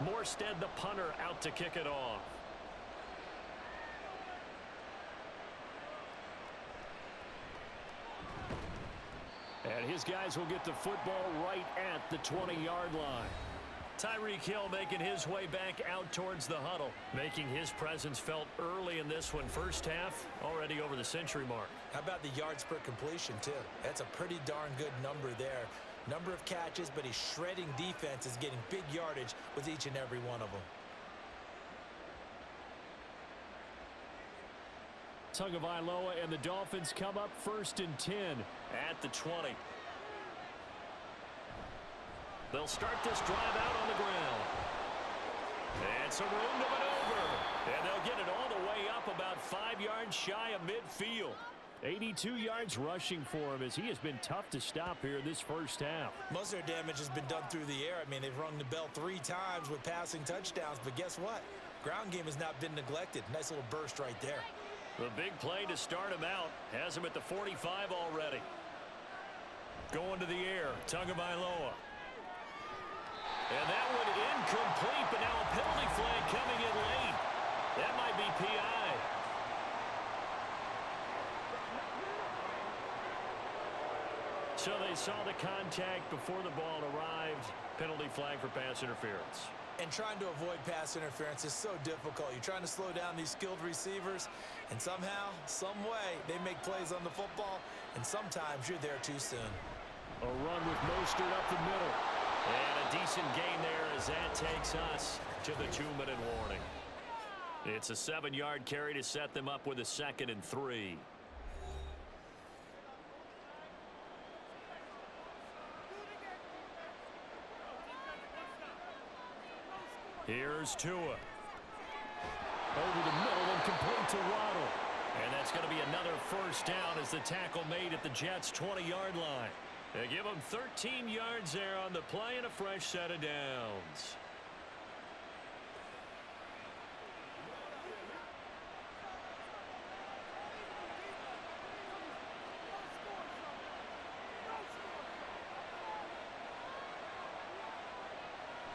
B: Morstead, the punter, out to kick it off. And his guys will get the football right at the 20-yard line. Tyreek Hill making his way back out towards the huddle, making his presence felt early in this one. First half, already over the century mark.
C: How about the yards per completion, too? That's a pretty darn good number there. Number of catches, but he's shredding defenses, getting big yardage with each and every one of them.
B: Tagovailoa and the Dolphins come up 1st and 10 at the 20. They'll start this drive out on the ground. And some room to maneuver. And they'll get it all the way up about 5 yards shy of midfield. 82 yards rushing for him as he has been tough to stop here this first half.
C: Most of their damage has been done through the air. I mean, they've rung the bell 3 times with passing touchdowns, but guess what? Ground game has not been neglected. Nice little burst right there.
B: The big play to start him out has him at the 45 already. Going to the air, Tagovailoa. And that one incomplete, but now a penalty flag coming in late. That might be PI. So they saw the contact before the ball arrived. Penalty flag for pass interference.
C: And trying to avoid pass interference is so difficult. You're trying to slow down these skilled receivers, and somehow, some way, they make plays on the football, and sometimes you're there too soon.
B: A run with Mostert up the middle. And a decent gain there as that takes us to the 2-minute warning. It's a 7-yard carry to set them up with a 2nd and 3. Here's Tua. Over the middle and complete to Waddle. And that's going to be another first down as the tackle made at the Jets' 20-yard line. They give them 13 yards there on the play and a fresh set of downs.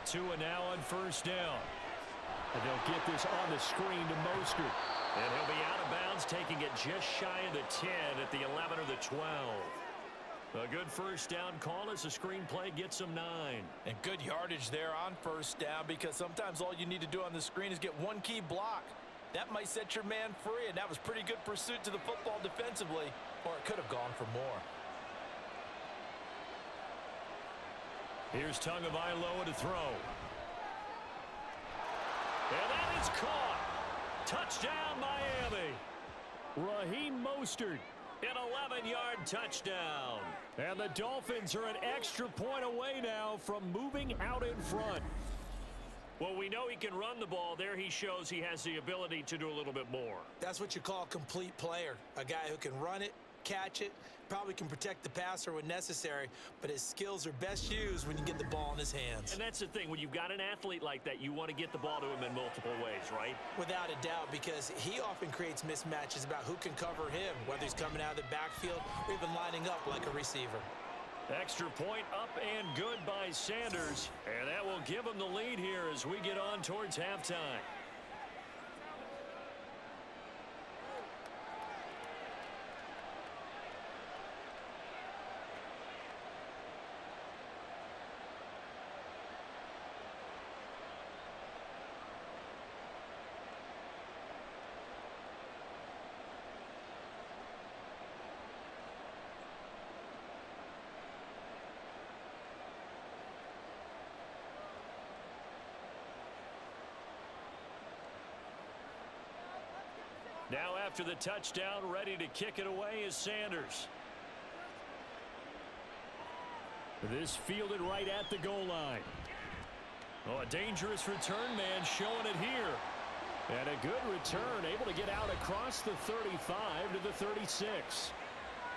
B: Tua now on first down. And they'll get this on the screen to Mostert. And he'll be out of bounds, taking it just shy of the 10 at the 11 or the 12. A good first down call as the screenplay gets them 9.
C: And good yardage there on first down, because sometimes all you need to do on the screen is get one key block. That might set your man free, and that was pretty good pursuit to the football defensively, or it could have gone for more.
B: Here's Tagovailoa to throw. And that is caught. Touchdown, Miami. Raheem Mostert, an 11-yard touchdown. And the Dolphins are an extra point away now from moving out in front. Well, we know he can run the ball. There he shows he has the ability to do a little bit more.
C: That's what you call a complete player, a guy who can run it, catch it, probably can protect the passer when necessary, but his skills are best used when you get the ball in his hands.
B: And that's the thing. When you've got an athlete like that, you want to get the ball to him in multiple ways, right?
C: Without a doubt, because he often creates mismatches about who can cover him, whether he's coming out of the backfield or even lining up like a receiver.
B: Extra point up and good by Sanders. And that will give him the lead here as we get on towards halftime. Now after the touchdown, ready to kick it away is Sanders. This fielded right at the goal line. Oh, a dangerous return man showing it here. And a good return, able to get out across the 35 to the 36.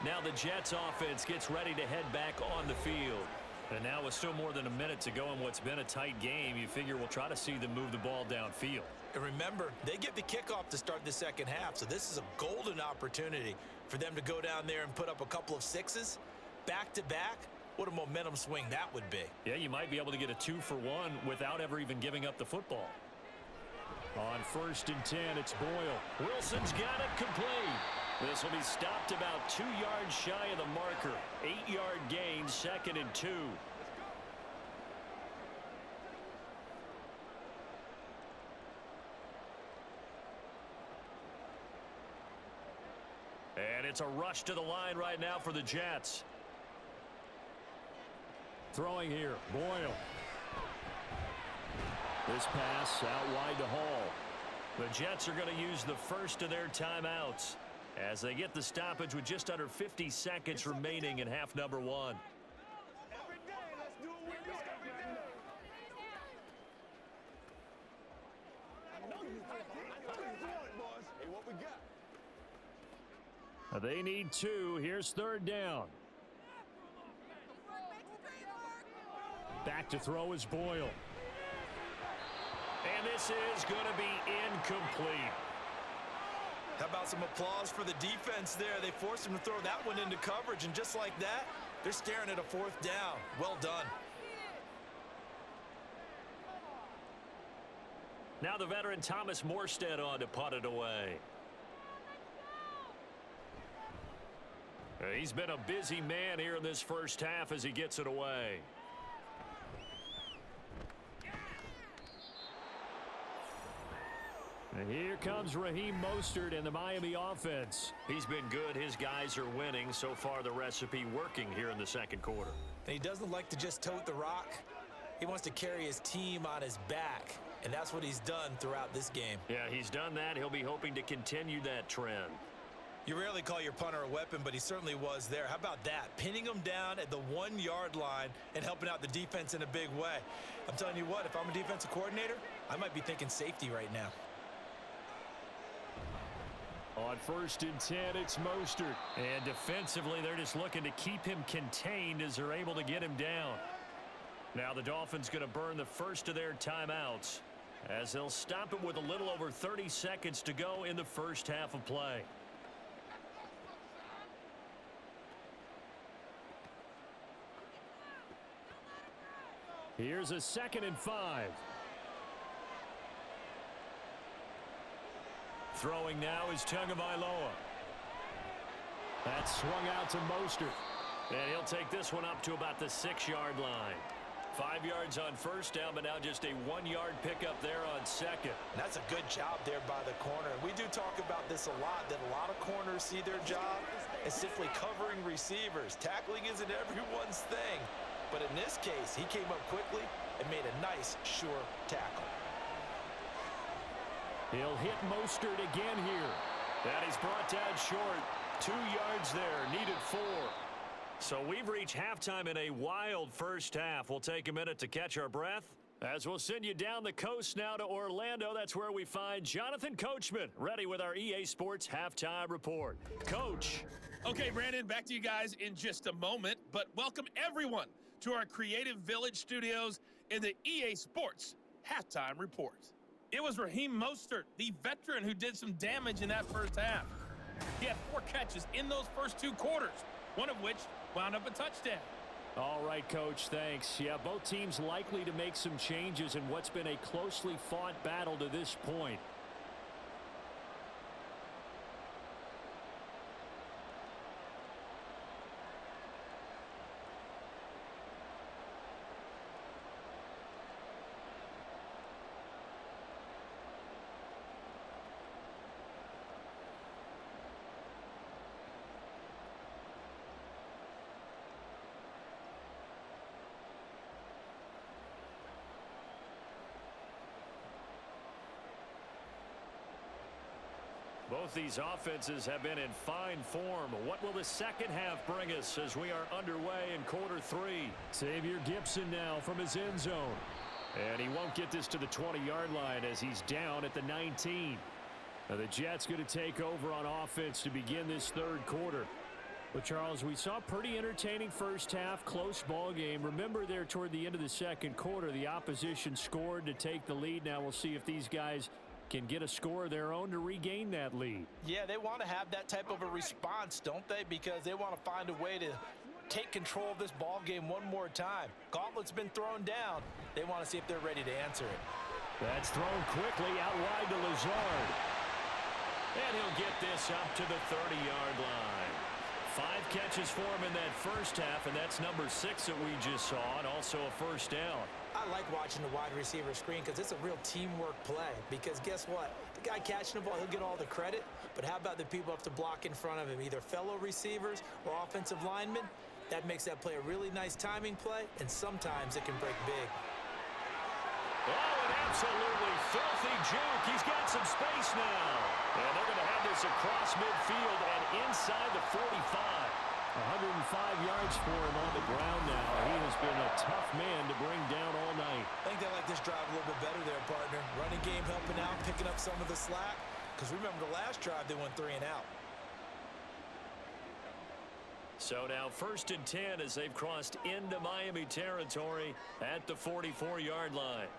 B: Now the Jets offense gets ready to head back on the field. And now with still more than a minute to go in what's been a tight game, you figure we'll try to see them move the ball downfield.
C: And remember, they get the kickoff to start the second half, so this is a golden opportunity for them to go down there and put up a couple of sixes back-to-back. What a momentum swing that would be.
B: Yeah, you might be able to get a 2-for-1 without ever even giving up the football. On 1st and 10, it's Boyle. Wilson's got it complete. This will be stopped about 2 yards shy of the marker. 8-yard gain, 2nd and 2. And it's a rush to the line right now for the Jets. Throwing here, Boyle. This pass out wide to Hall. The Jets are going to use the first of their timeouts as they get the stoppage with just under 50 seconds remaining in half number 1. They need 2. Here's 3rd down. Back to throw is Boyle. And this is going to be incomplete.
C: How about some applause for the defense there? They forced him to throw that one into coverage, and just like that, they're staring at a 4th down. Well done.
B: Now the veteran Thomas Morstead on to punt it away. He's been a busy man here in this first half as he gets it away. And here comes Raheem Mostert and the Miami offense. He's been good. His guys are winning. So far, the recipe working here in the second quarter.
C: And he doesn't like to just tote the rock. He wants to carry his team on his back, and that's what he's done throughout this game.
B: Yeah, he's done that. He'll be hoping to continue that trend.
C: You rarely call your punter a weapon, but he certainly was there. How about that? Pinning him down at the 1-yard line and helping out the defense in a big way. I'm telling you what, if I'm a defensive coordinator, I might be thinking safety right now.
B: On 1st and 10, it's Mostert. And defensively, they're just looking to keep him contained as they're able to get him down. Now the Dolphins going to burn the first of their timeouts as they'll stop it with a little over 30 seconds to go in the first half of play. Here's a 2nd and 5. Throwing now is Tagovailoa. That's swung out to Mostert. And he'll take this one up to about the 6-yard line. 5 yards on 1st down, but now just a 1-yard pickup there on 2nd.
C: And that's a good job there by the corner. We do talk about this a lot, that a lot of corners see their job as simply covering receivers. Tackling isn't everyone's thing. But in this case, he came up quickly and made a nice, sure tackle.
B: He'll hit Mostert again here. That is brought down short. 2 yards there, needed 4. So we've reached halftime in a wild first half. We'll take a minute to catch our breath, As we'll send you down the coast now to Orlando, that's where we find Jonathan Coachman, ready with our EA Sports Halftime Report. Coach.
F: Okay, Brandon, back to you guys in just a moment, but welcome everyone to our Creative Village studios in the EA Sports Halftime Report. It was Raheem Mostert, the veteran, who did some damage in that first half. He had 4 catches in those first 2 quarters, one of which wound up a touchdown.
B: All right, Coach, thanks. Yeah, both teams likely to make some changes in what's been a closely fought battle to this point. Both these offenses have been in fine form. What will the second half bring us as we are underway in quarter 3? Xavier Gipson now from his end zone. And he won't get this to the 20-yard line as he's down at the 19. Now the Jets going to take over on offense to begin this third quarter. But, Charles, we saw a pretty entertaining first half, close ball game. Remember there toward the end of the second quarter, the opposition scored to take the lead. Now we'll see if these guys can get a score of their own to regain that lead.
C: Yeah, they want to have that type of a response, don't they? Because they want to find a way to take control of this ball game one more time. Gauntlet's been thrown down. They want to see if they're ready to answer it.
B: That's thrown quickly out wide to Lazard. And he'll get this up to the 30-yard line. 5 catches for him in that first half, and that's number 6 that we just saw, and also a first down.
C: I like watching the wide receiver screen because it's a real teamwork play. Because guess what? The guy catching the ball, he'll get all the credit. But how about the people who have to block in front of him, either fellow receivers or offensive linemen? That makes that play a really nice timing play, and sometimes it can break big.
B: Oh, an absolutely filthy juke. He's got some space now. And they're going to have this across midfield and inside the 45. 105 yards for him on the ground now. He has been a tough man to bring down all night.
C: I think they like this drive a little bit better there, partner. Running game helping out, picking up some of the slack. Because remember the last drive, they went 3 and out.
B: So now 1st and 10 as they've crossed into Miami territory at the 44-yard line.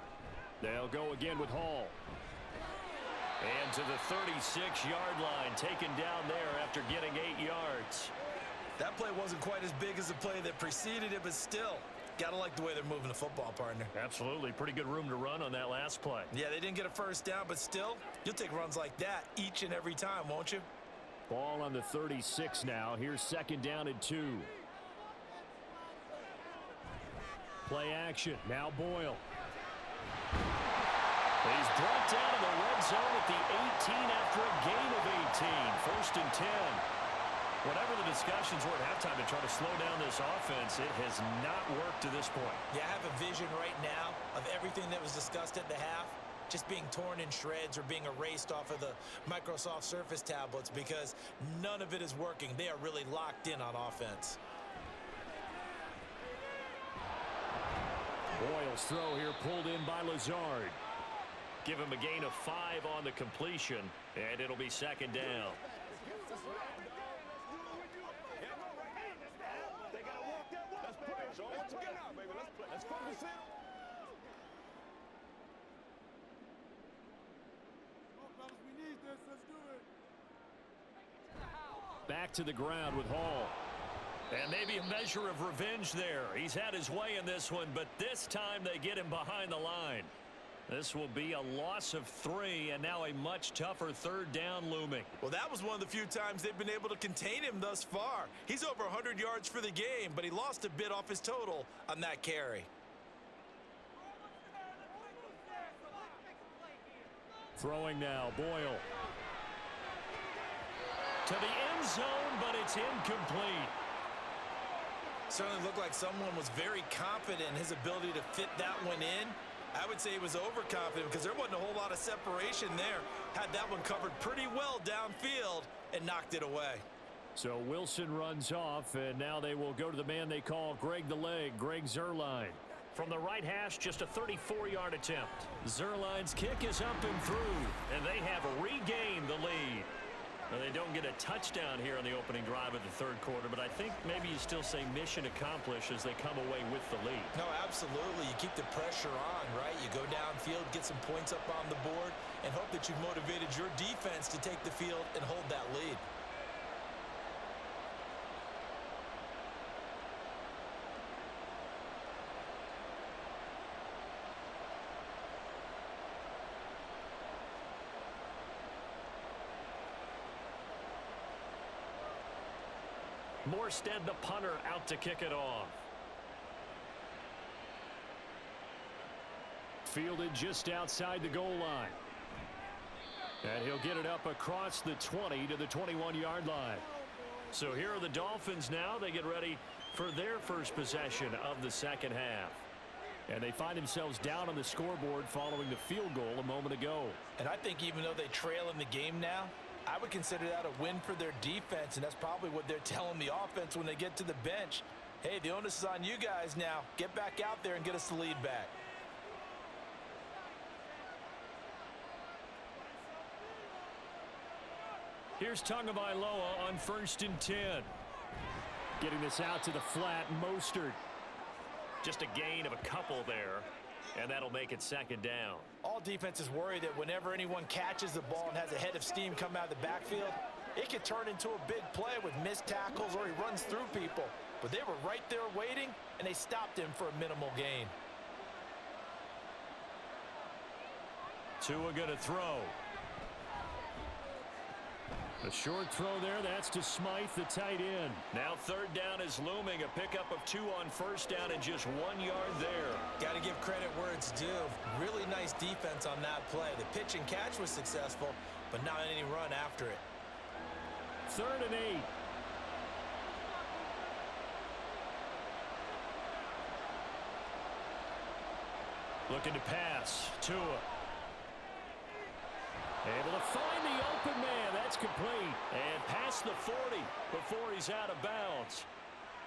B: They'll go again with Hall. And to the 36-yard line, taken down there after getting 8 yards.
C: That play wasn't quite as big as the play that preceded it, but still, got to like the way they're moving the football, partner.
B: Absolutely. Pretty good room to run on that last play.
C: Yeah, they didn't get a first down, but still, you'll take runs like that each and every time, won't you?
B: Ball on the 36 now. Here's 2nd down and 2. Play action. Now Boyle. He's brought down in the red zone at the 18 after a gain of 18. 1st and 10. Whatever the discussions were at halftime to try to slow down this offense, it has not worked to this point.
C: Yeah, I have a vision right now of everything that was discussed at the half just being torn in shreds or being erased off of the Microsoft Surface tablets because none of it is working. They are really locked in on offense.
B: Boyle's throw here pulled in by Lazard. Give him a gain of 5 on the completion, and it'll be 2nd down. Back to the ground with Hall. And maybe a measure of revenge there. He's had his way in this one, but this time they get him behind the line. This will be a loss of 3, and now a much tougher 3rd down looming.
C: Well, that was one of the few times they've been able to contain him thus far. He's over 100 yards for the game, but he lost a bit off his total on that carry.
B: Throwing now, Boyle. To the end zone, but it's incomplete.
C: Certainly looked like someone was very confident in his ability to fit that one in. I would say he was overconfident because there wasn't a whole lot of separation there. Had that one covered pretty well downfield and knocked it away.
B: So Wilson runs off, and now they will go to the man they call Greg the Leg, Greg Zuerlein. From the right hash, just a 34-yard attempt. Zerline's kick is up and through, and they have regained the lead. Well, they don't get a touchdown here on the opening drive of the third quarter, but I think maybe you still say mission accomplished as they come away with the lead.
C: No, absolutely. You keep the pressure on, right? You go downfield, get some points up on the board, and hope that you've motivated your defense to take the field and hold that lead.
B: Morstead, the punter, out to kick it off. Fielded just outside the goal line. And he'll get it up across the 20 to the 21-yard line. So here are the Dolphins now. They get ready for their first possession of the second half. And they find themselves down on the scoreboard following the field goal a moment ago.
C: And I think even though they trail in the game now, I would consider that a win for their defense, and that's probably what they're telling the offense when they get to the bench. Hey, the onus is on you guys now. Get back out there and get us the lead back.
B: Here's Tagovailoa on 1st and 10. Getting this out to the flat, Mostert. Just a gain of a couple there, and that'll make it second down.
C: All defenses worry that whenever anyone catches the ball and has a head of steam come out of the backfield, it could turn into a big play with missed tackles or he runs through people. But they were right there waiting, and they stopped him for a minimal gain.
B: Tua going to throw. A short throw there, that's to Smythe, the tight end. Now third down is looming, a pickup of 2 on first down and just 1 yard there.
C: Got to give credit where it's due. Really nice defense on that play. The pitch and catch was successful, but not any run after it.
B: 3rd and 8. Looking to pass. Tua. Able to find the open man. That's complete. And past the 40 before he's out of bounds.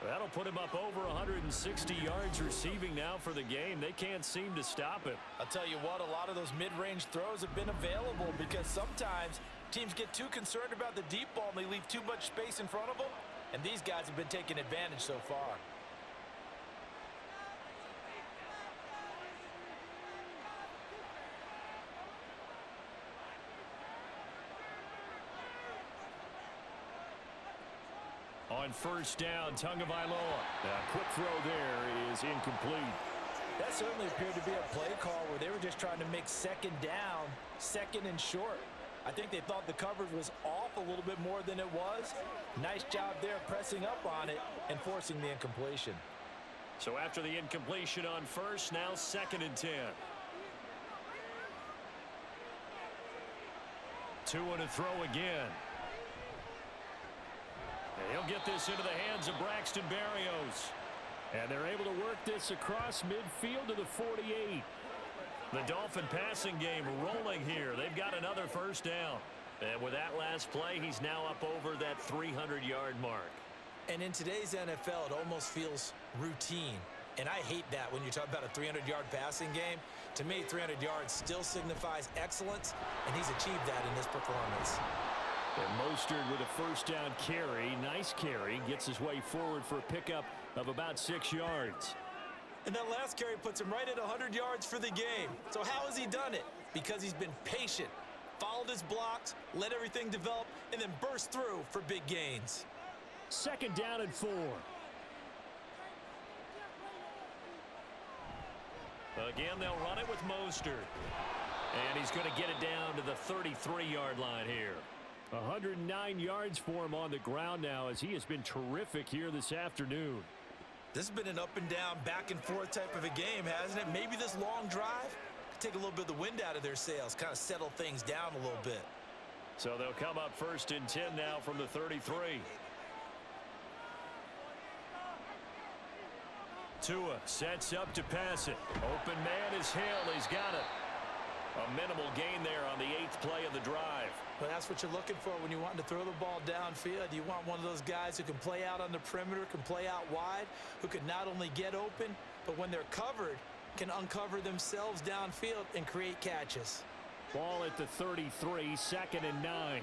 B: That'll put him up over 160 yards receiving now for the game. They can't seem to stop him.
C: I'll tell you what, a lot of those mid-range throws have been available because sometimes teams get too concerned about the deep ball and they leave too much space in front of them. And these guys have been taking advantage so far.
B: On first down, Tagovailoa. A quick throw there is incomplete.
C: That certainly appeared to be a play call where they were just trying to make second down, second and short. I think they thought the coverage was off a little bit more than it was. Nice job there pressing up on it and forcing the incompletion.
B: So after the incompletion on first, now 2nd and 10. Tua to throw again. And he'll get this into the hands of Braxton Berrios. And they're able to work this across midfield to the 48. The Dolphin passing game rolling here. They've got another first down. And with that last play, he's now up over that 300-yard mark.
C: And in today's NFL, it almost feels routine. And I hate that when you talk about a 300-yard passing game. To me, 300 yards still signifies excellence, and he's achieved that in this performance.
B: And Mostert with a first down carry. Nice carry. Gets his way forward for a pickup of about 6 yards.
C: And that last carry puts him right at 100 yards for the game. So how has he done it? Because he's been patient, followed his blocks, let everything develop, and then burst through for big gains.
B: 2nd down and 4. Again, they'll run it with Mostert. And he's going to get it down to the 33-yard line here. 109 yards for him on the ground now as he has been terrific here this afternoon.
C: This has been an up and down, back and forth type of a game, hasn't it? Maybe this long drive could take a little bit of the wind out of their sails, kind of settle things down a little bit.
B: So they'll come up 1st and 10 now from the 33. Tua sets up to pass it. Open man is Hill. He's got it. A minimal gain there on the 8th play of the drive.
C: Well, that's what you're looking for when you want to throw the ball downfield. You want one of those guys who can play out on the perimeter, can play out wide, who can not only get open, but when they're covered, can uncover themselves downfield and create catches.
B: Ball at the 33, 2nd and 9.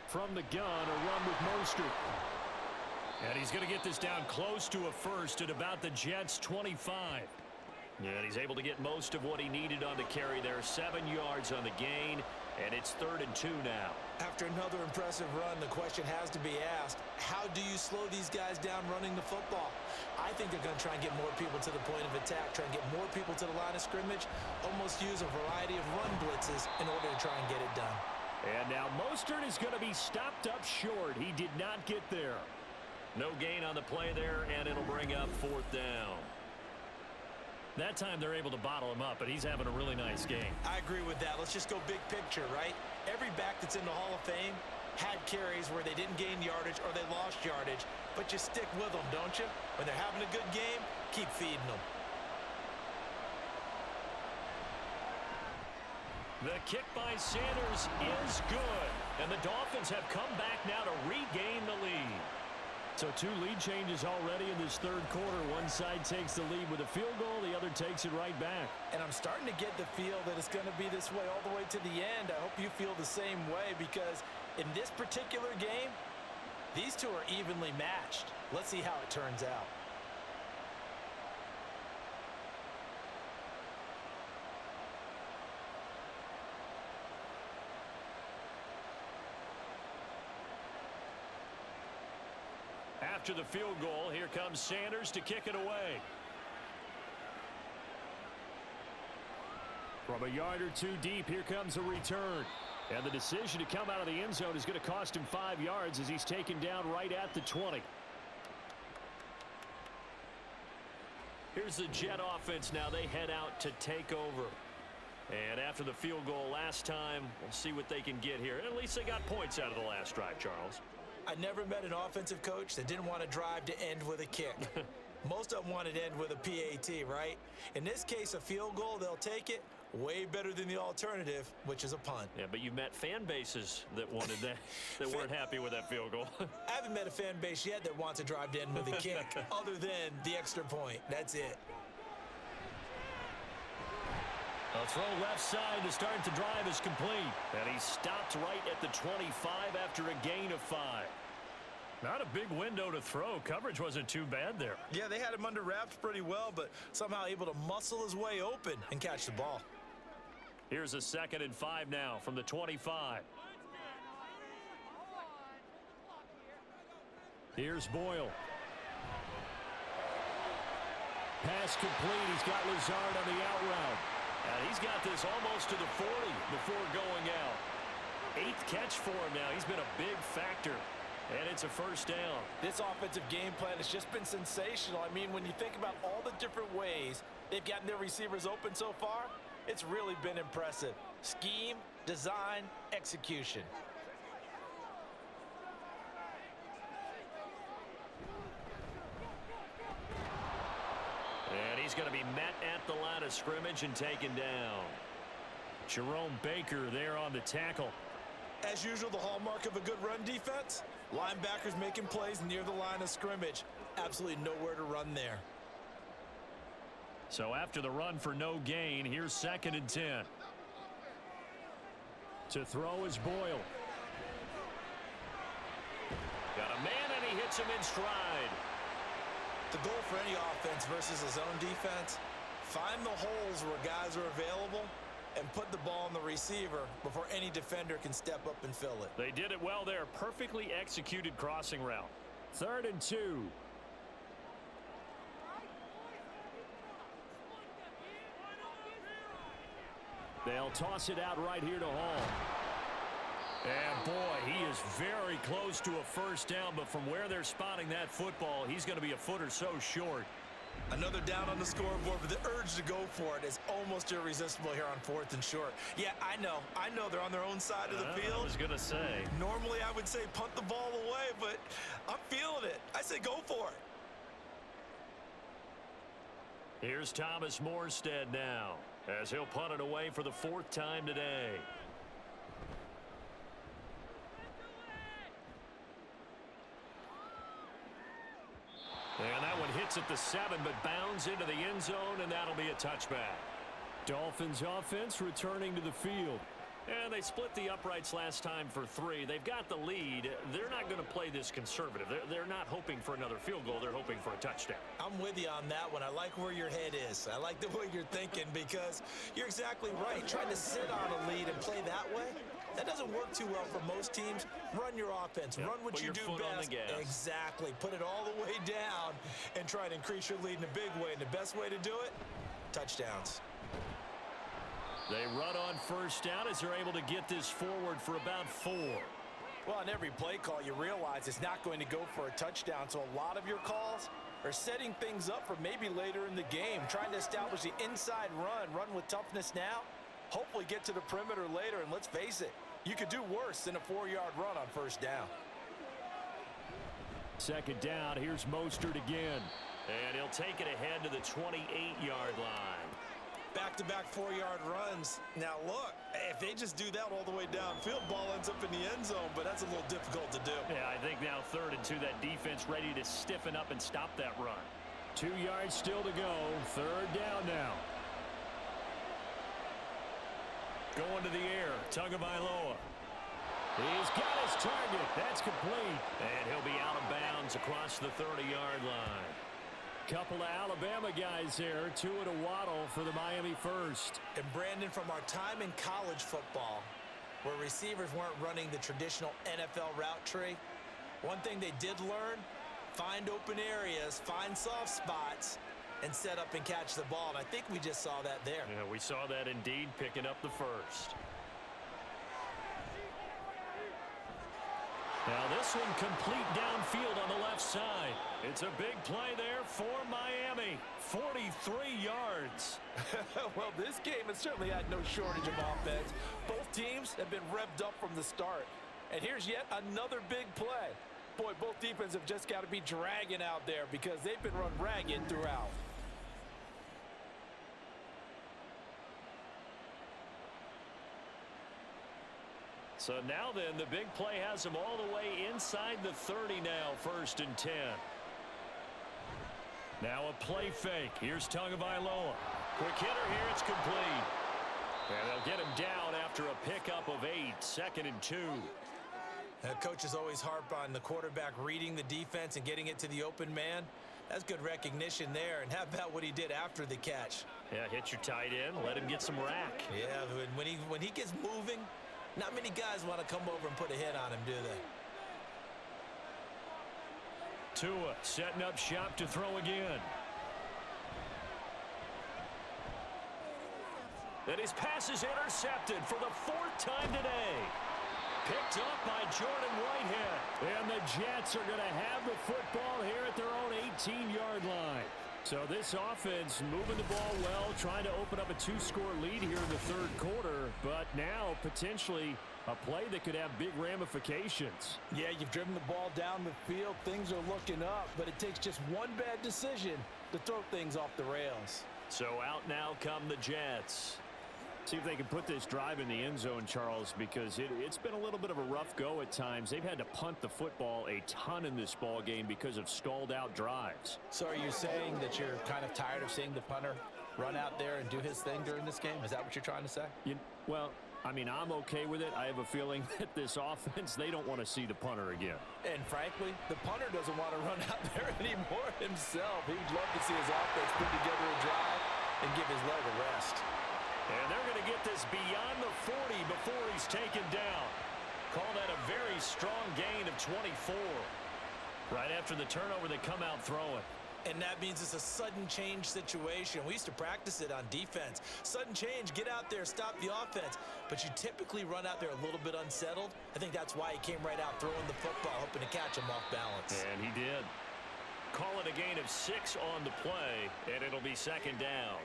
B: From the gun, a run with Mostert. And he's going to get this down close to a first at about the Jets' 25. Yeah, and he's able to get most of what he needed on the carry there. 7 yards on the gain, and it's 3rd and 2 now.
C: After another impressive run, the question has to be asked, how do you slow these guys down running the football? I think they're going to try and get more people to the point of attack, try and get more people to the line of scrimmage, almost use a variety of run blitzes in order to try and get it done.
B: And now Mostert is going to be stopped up short. He did not get there. No gain on the play there, and it'll bring up 4th down. That time they're able to bottle him up, but he's having a really nice game.
C: I agree with that. Let's just go big picture, right? Every back that's in the Hall of Fame had carries where they didn't gain yardage or they lost yardage, but you stick with them, don't you? When they're having a good game, keep feeding them.
B: The kick by Sanders is good, and the Dolphins have come back now to regain the lead. So 2 lead changes already in this 3rd quarter. One side takes the lead with a field goal. The other takes it right back.
C: And I'm starting to get the feel that it's going to be this way all the way to the end. I hope you feel the same way because in this particular game, these two are evenly matched. Let's see how it turns out.
B: After the field goal, here comes Sanders to kick it away. From a yard or 2 deep, here comes a return. And the decision to come out of the end zone is going to cost him 5 yards as he's taken down right at the 20. Here's the Jet offense now. They head out to take over. And after the field goal last time, we'll see what they can get here. At least they got points out of the last drive, Charles.
C: I never met an offensive coach that didn't want to drive to end with a kick. Most of them wanted to end with a PAT, right? In this case, a field goal, they'll take it. Way better than the alternative, which is a punt.
B: Yeah, but you've met fan bases that wanted that, that weren't happy with that field goal.
C: I haven't met a fan base yet that wants to drive to end with a kick, other than the extra point. That's it.
B: A throw left side to start the drive is complete. And he stopped right at the 25 after a gain of 5. Not a big window to throw. Coverage wasn't too bad there.
C: Yeah, they had him under wraps pretty well, but somehow able to muscle his way open and catch the ball.
B: Here's a 2nd and 5 now from the 25. Here's Boyle. Pass complete. He's got Lazard on the out route. And he's got this almost to the 40 before going out. 8th catch for him now. He's been a big factor. And it's a first down.
C: This offensive game plan has just been sensational. I mean, when you think about all the different ways they've gotten their receivers open so far, it's really been impressive. Scheme, design, execution.
B: And he's going to be met at the line of scrimmage and taken down. Jerome Baker there on the tackle.
C: As usual, the hallmark of a good run defense, linebackers making plays near the line of scrimmage. Absolutely nowhere to run there.
B: So after the run for no gain, here's 2nd and 10. To throw is Boyle. Got a man, and he hits him in stride.
C: The goal for any offense versus a zone defense, find the holes where guys are available and put the ball on the receiver before any defender can step up and fill it.
B: They did it well there. Perfectly executed crossing route. 3rd and 2. They'll toss it out right here to Hall. And boy, he is very close to a first down, but from where they're spotting that football, he's going to be a foot or so short.
C: Another down on the scoreboard, but the urge to go for it is almost irresistible here on 4th and short. Yeah, I know they're on their own side of the field.
B: I was going to say.
C: Normally I would say punt the ball away, but I'm feeling it. I say go for it.
B: Here's Thomas Morstead now, as he'll punt it away for the 4th time today. starts at the 7, but bounds into the end zone, and that'll be a touchback. Dolphins offense returning to the field. And they split the uprights last time for 3. They've got the lead. They're not going to play this conservative. They're not hoping for another field goal. They're hoping for a touchdown.
C: I'm with you on that one. I like where your head is. I like the way you're thinking because you're exactly right. Trying to sit on a lead and play that way, that doesn't work too well for most teams. Run your offense. Run what you do best. Exactly. Put it all the way down and try to increase your lead in a big way. And the best way to do it, touchdowns.
B: They run on first down as they're able to get this forward for about 4.
C: Well, on every play call, you realize it's not going to go for a touchdown. So a lot of your calls are setting things up for maybe later in the game, trying to establish the inside run with toughness now, hopefully get to the perimeter later. And let's face it, you could do worse than a 4-yard run on first down.
B: Second down, here's Mostert again. And he'll take it ahead to the 28-yard line.
C: Back-to-back 4-yard runs. Now, look, if they just do that all the way downfield, ball ends up in the end zone, but that's a little difficult to do.
B: Yeah, I think now 3rd and 2, that defense ready to stiffen up and stop that run. 2 yards still to go. 3rd down now. Going to the air, Tagovailoa. He's got his target. That's complete. And he'll be out of bounds across the 30-yard line. Couple of Alabama guys there, 2 at a waddle for the Miami first.
C: And Brandon, from our time in college football, where receivers weren't running the traditional NFL route tree, one thing they did learn, find open areas, find soft spots, and set up and catch the ball. And I think we just saw that there.
B: Yeah, we saw that indeed, picking up the first. Now this one complete downfield on the left side. It's a big play there for Miami. 43 yards.
C: Well, this game has certainly had no shortage of offense. Both teams have been revved up from the start. And here's yet another big play. Boy, both defenses have just got to be dragging out there because they've been run ragged throughout.
B: So now then, the big play has them all the way inside the 30 now, 1st and 10. Now a play fake. Here's Tagovailoa. Quick hitter here, it's complete. And they'll get him down after a pickup of 8, 2nd and 2.
C: Coaches always harp on the quarterback reading the defense and getting it to the open man. That's good recognition there. And how about what he did after the catch?
B: Yeah, hit your tight end, let him get some rack.
C: Yeah, when he gets moving, not many guys want to come over and put a hit on him, do they?
B: Tua setting up shop to throw again. And his pass is intercepted for the 4th time today. Picked up by Jordan Whitehead. And the Jets are going to have the football here at their own 18-yard line. So this offense moving the ball well, trying to open up a 2-score lead here in the 3rd quarter, but now potentially a play that could have big ramifications.
C: Yeah, you've driven the ball down the field. Things are looking up, but it takes just one bad decision to throw things off the rails.
B: So out now come the Jets. See if they can put this drive in the end zone, Charles, because it's been a little bit of a rough go at times. They've had to punt the football a ton in this ball game because of stalled out drives.
C: So are you saying that you're kind of tired of seeing the punter run out there and do his thing during this game? Is that what you're trying to say?
B: Well, I mean, I'm okay with it. I have a feeling that this offense, they don't want to see the punter again.
C: And frankly, the punter doesn't want to run out there anymore himself. He'd love to see his offense put together a drive and give his leg a rest.
B: And they're going to get this beyond the 40 before he's taken down. Call that a very strong gain of 24. Right after the turnover, they come out throwing.
C: And that means it's a sudden change situation. We used to practice it on defense. Sudden change, get out there, stop the offense. But you typically run out there a little bit unsettled. I think that's why he came right out throwing the football, hoping to catch him off balance.
B: And he did. Call it a gain of 6 on the play, and it'll be 2nd down.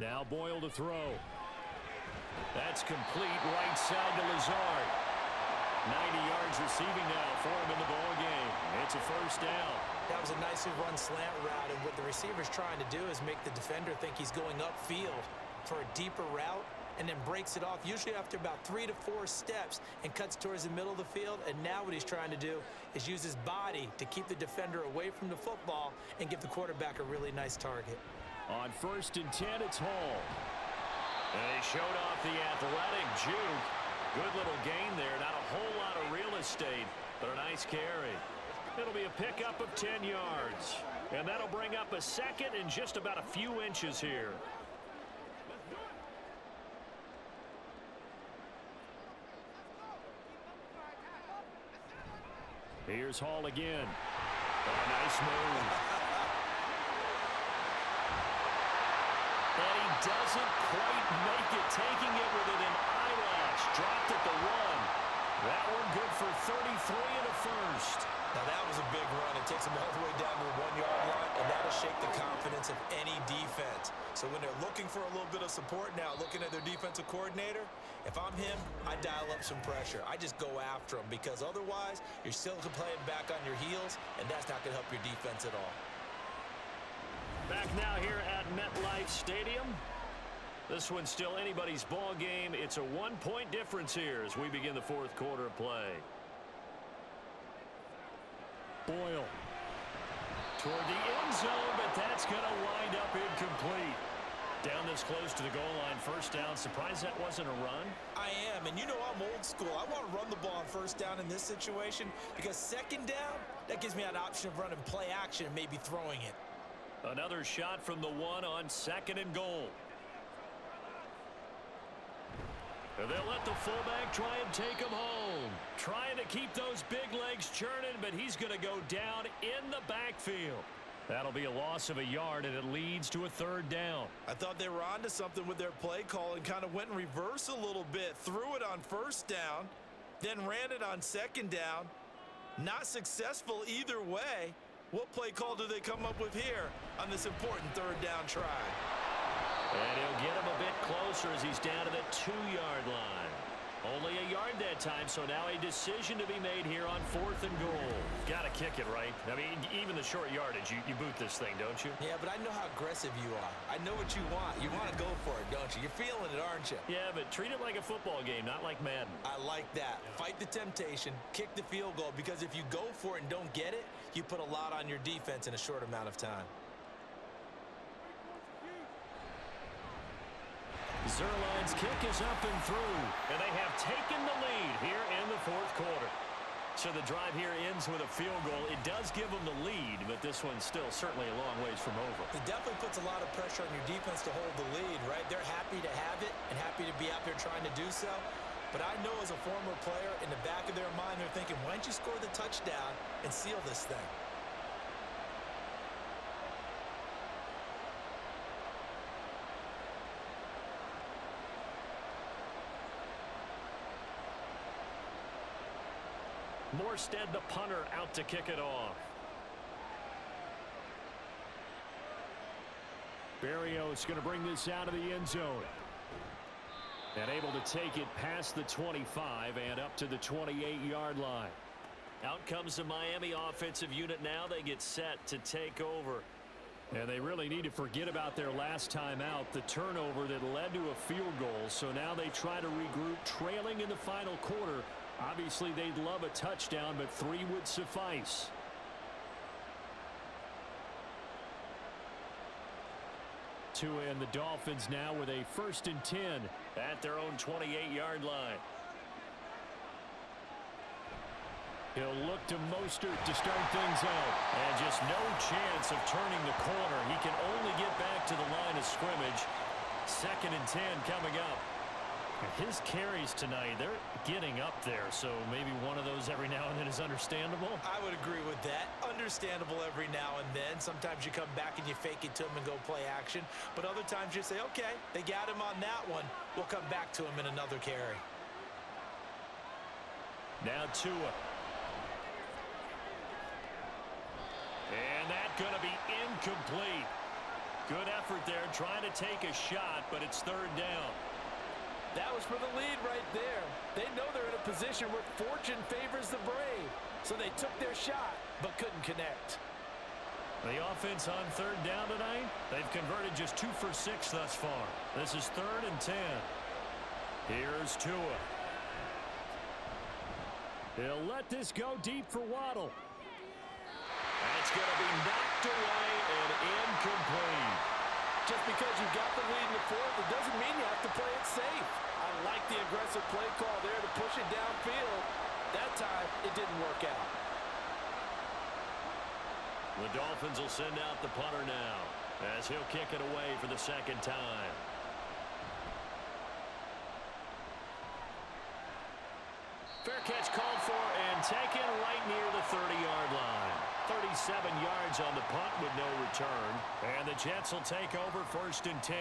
B: Now Boyle to throw. That's complete, right side to Lazard. 90 yards receiving now for him in the ball game. It's a first down.
C: That was a nicely run slant route, and what the receiver's trying to do is make the defender think he's going upfield for a deeper route, and then breaks it off, usually after about 3 to 4 steps, and cuts towards the middle of the field. And now what he's trying to do is use his body to keep the defender away from the football and give the quarterback a really nice target.
B: On 1st and 10, it's Hall. And they showed off the athletic juke. Good little gain there. Not a whole lot of real estate, but a nice carry. It'll be a pickup of 10 yards. And that'll bring up a second and just about a few inches here. Here's Hall again. Oh, nice move. And he doesn't quite make it, taking it within an eyelash. Dropped at the 1. That one good for 33 and a first.
C: Now that was a big run. It takes them all the way down to the 1-yard line, and that'll shake the confidence of any defense. So when they're looking for a little bit of support now, looking at their defensive coordinator, if I'm him, I dial up some pressure. I just go after him, because otherwise you're still playing back on your heels, and that's not going to help your defense at all.
B: Back now here at MetLife Stadium. This one's still anybody's ball game. It's a 1-point difference here as we begin the 4th quarter of play. Boyle toward the end zone, but that's going to wind up incomplete. Down this close to the goal line, first down. Surprised that wasn't a run?
C: I am, and you know I'm old school. I want to run the ball on first down in this situation, because second down, that gives me an option of running play action and maybe throwing it.
B: Another shot from the 1 on 2nd and goal. And they'll let the fullback try and take him home. Trying to keep those big legs churning, but he's going to go down in the backfield. That'll be a loss of a yard, and it leads to a 3rd down.
C: I thought they were onto something with their play call and kind of went in reverse a little bit. Threw it on first down, then ran it on 2nd down. Not successful either way. What play call do they come up with here on this important 3rd down try?
B: And he'll get him a bit closer as he's down to the 2-yard line. Only a yard that time, so now a decision to be made here on 4th and goal. Got to kick it, right? I mean, even the short yardage, you boot this thing, don't you?
C: Yeah, but I know how aggressive you are. I know what you want. You want to go for it, don't you? You're feeling it, aren't you?
B: Yeah, but treat it like a football game, not like Madden.
C: I like that. Fight the temptation, kick the field goal, because if you go for it and don't get it, you put a lot on your defense in a short amount of time.
B: Zerline's kick is up and through, and they have taken the lead here in the 4th quarter. So the drive here ends with a field goal. It does give them the lead, but this one's still certainly a long ways from over.
C: It definitely puts a lot of pressure on your defense to hold the lead, right? They're happy to have it and happy to be out there trying to do so. But I know as a former player, in the back of their mind, they're thinking, why don't you score the touchdown and seal this thing?
B: Morstead, the punter, out to kick it off. Berrios going to bring this out of the end zone. And able to take it past the 25 and up to the 28-yard line. Out comes the Miami offensive unit now. They get set to take over. And they really need to forget about their last time out, the turnover that led to a field goal. So now they try to regroup, trailing in the final quarter. Obviously, they'd love a touchdown, but 3 would suffice. And the Dolphins now with a 1st and 10 at their own 28-yard line. He'll look to Mostert to start things out. And just no chance of turning the corner. He can only get back to the line of scrimmage. 2nd and 10 coming up. His carries tonight, they're getting up there, so maybe one of those every now and then is understandable.
C: I would agree with that. Understandable every now and then. Sometimes you come back and you fake it to him and go play action. But other times you say, okay, they got him on that one. We'll come back to him in another carry.
B: Now Tua. And that's going to be incomplete. Good effort there trying to take a shot, but it's 3rd down.
C: That was for the lead right there. They know they're in a position where fortune favors the brave. So they took their shot, but couldn't connect.
B: The offense on third down tonight, they've converted just 2 for 6 thus far. This is 3rd and 10. Here's Tua. He'll let this go deep for Waddle. That's going to be knocked away and incomplete.
C: Just because you got the lead in the fourth, it doesn't mean you have to play it safe. I like the aggressive play call there to push it downfield. That time, it didn't work out.
B: The Dolphins will send out the punter now as he'll kick it away for the second time. Fair catch called for and taken right near the 30-yard line. 37 yards on the punt with no return. And the Jets will take over 1st and 10.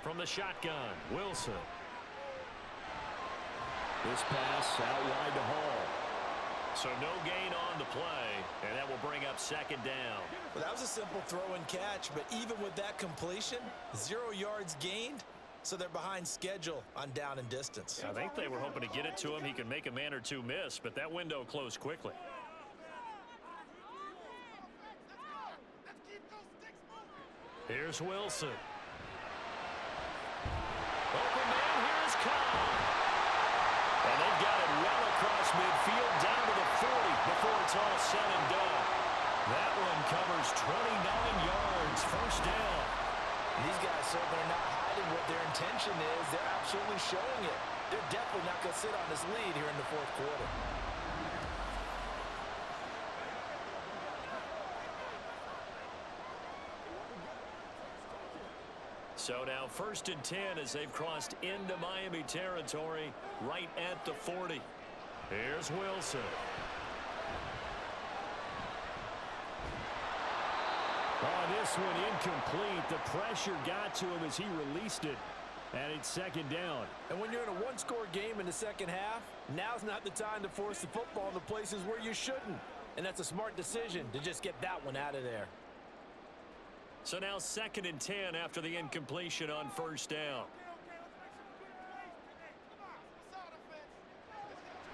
B: From the shotgun, Wilson. This pass out wide to Hall. So no gain on the play, and that will bring up 2nd down.
C: Well, that was a simple throw and catch, but even with that completion, 0 yards gained, so they're behind schedule on down and distance.
B: I think they were hoping to get it to him. He could make a man or two miss, but that window closed quickly. Here's Wilson. Open man, here's Cobb. And they've got it well across midfield down to the 40 before it's all said and done. That one covers 29 yards, 1st down.
C: These guys certainly are not hiding what their intention is. They're absolutely showing it. They're definitely not going to sit on this lead here in the 4th quarter.
B: So now 1st and 10 as they've crossed into Miami territory right at the 40. Here's Wilson. Oh, this one incomplete. The pressure got to him as he released it. And it's 2nd down.
C: And when you're in a one-score game in the second half, now's not the time to force the football in the places where you shouldn't. And that's a smart decision to just get that one out of there.
B: So now 2nd and 10 after the incompletion on 1st down.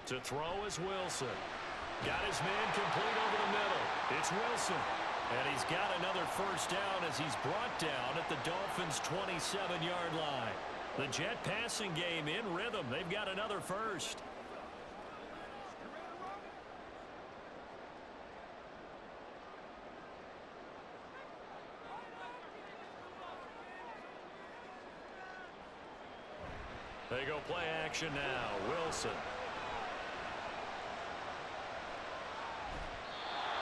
B: To throw is Wilson. Got his man complete over the middle. It's Wilson. And he's got another 1st down as he's brought down at the Dolphins' 27-yard line. The Jet passing game in rhythm. They've got another 1st. They go play action now. Wilson.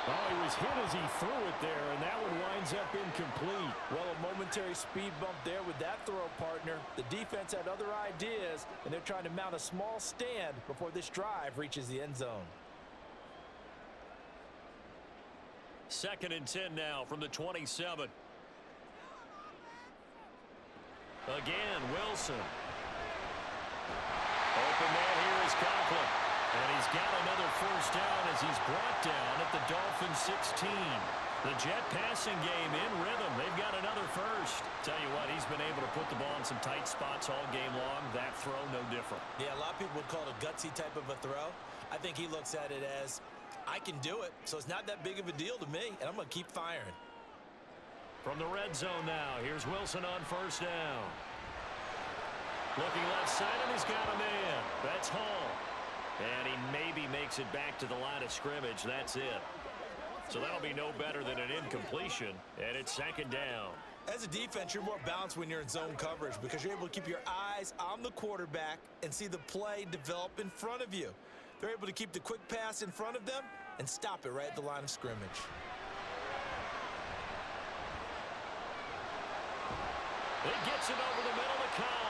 B: Oh, he was hit as he threw it there, and that one winds up incomplete.
C: Well, a momentary speed bump there with that throw, partner. The defense had other ideas, and they're trying to mount a small stand before this drive reaches the end zone.
B: 2nd and 10 now from the 27. Again, Wilson. Open man here is Conklin. And he's got another 1st down as he's brought down at the Dolphins' 16. The Jet passing game in rhythm. They've got another 1st. Tell you what, he's been able to put the ball in some tight spots all game long. That throw, no different.
C: Yeah, a lot of people would call it a gutsy type of a throw. I think he looks at it as, I can do it, so it's not that big of a deal to me, and I'm going to keep firing.
B: From the red zone now, here's Wilson on 1st down. Looking left side, and he's got a man. That's Hall. And he maybe makes it back to the line of scrimmage. That's it. So that'll be no better than an incompletion, and it's 2nd down.
C: As a defense, you're more balanced when you're in zone coverage because you're able to keep your eyes on the quarterback and see the play develop in front of you. They're able to keep the quick pass in front of them and stop it right at the line of scrimmage.
B: It gets it over the middle to Cobb.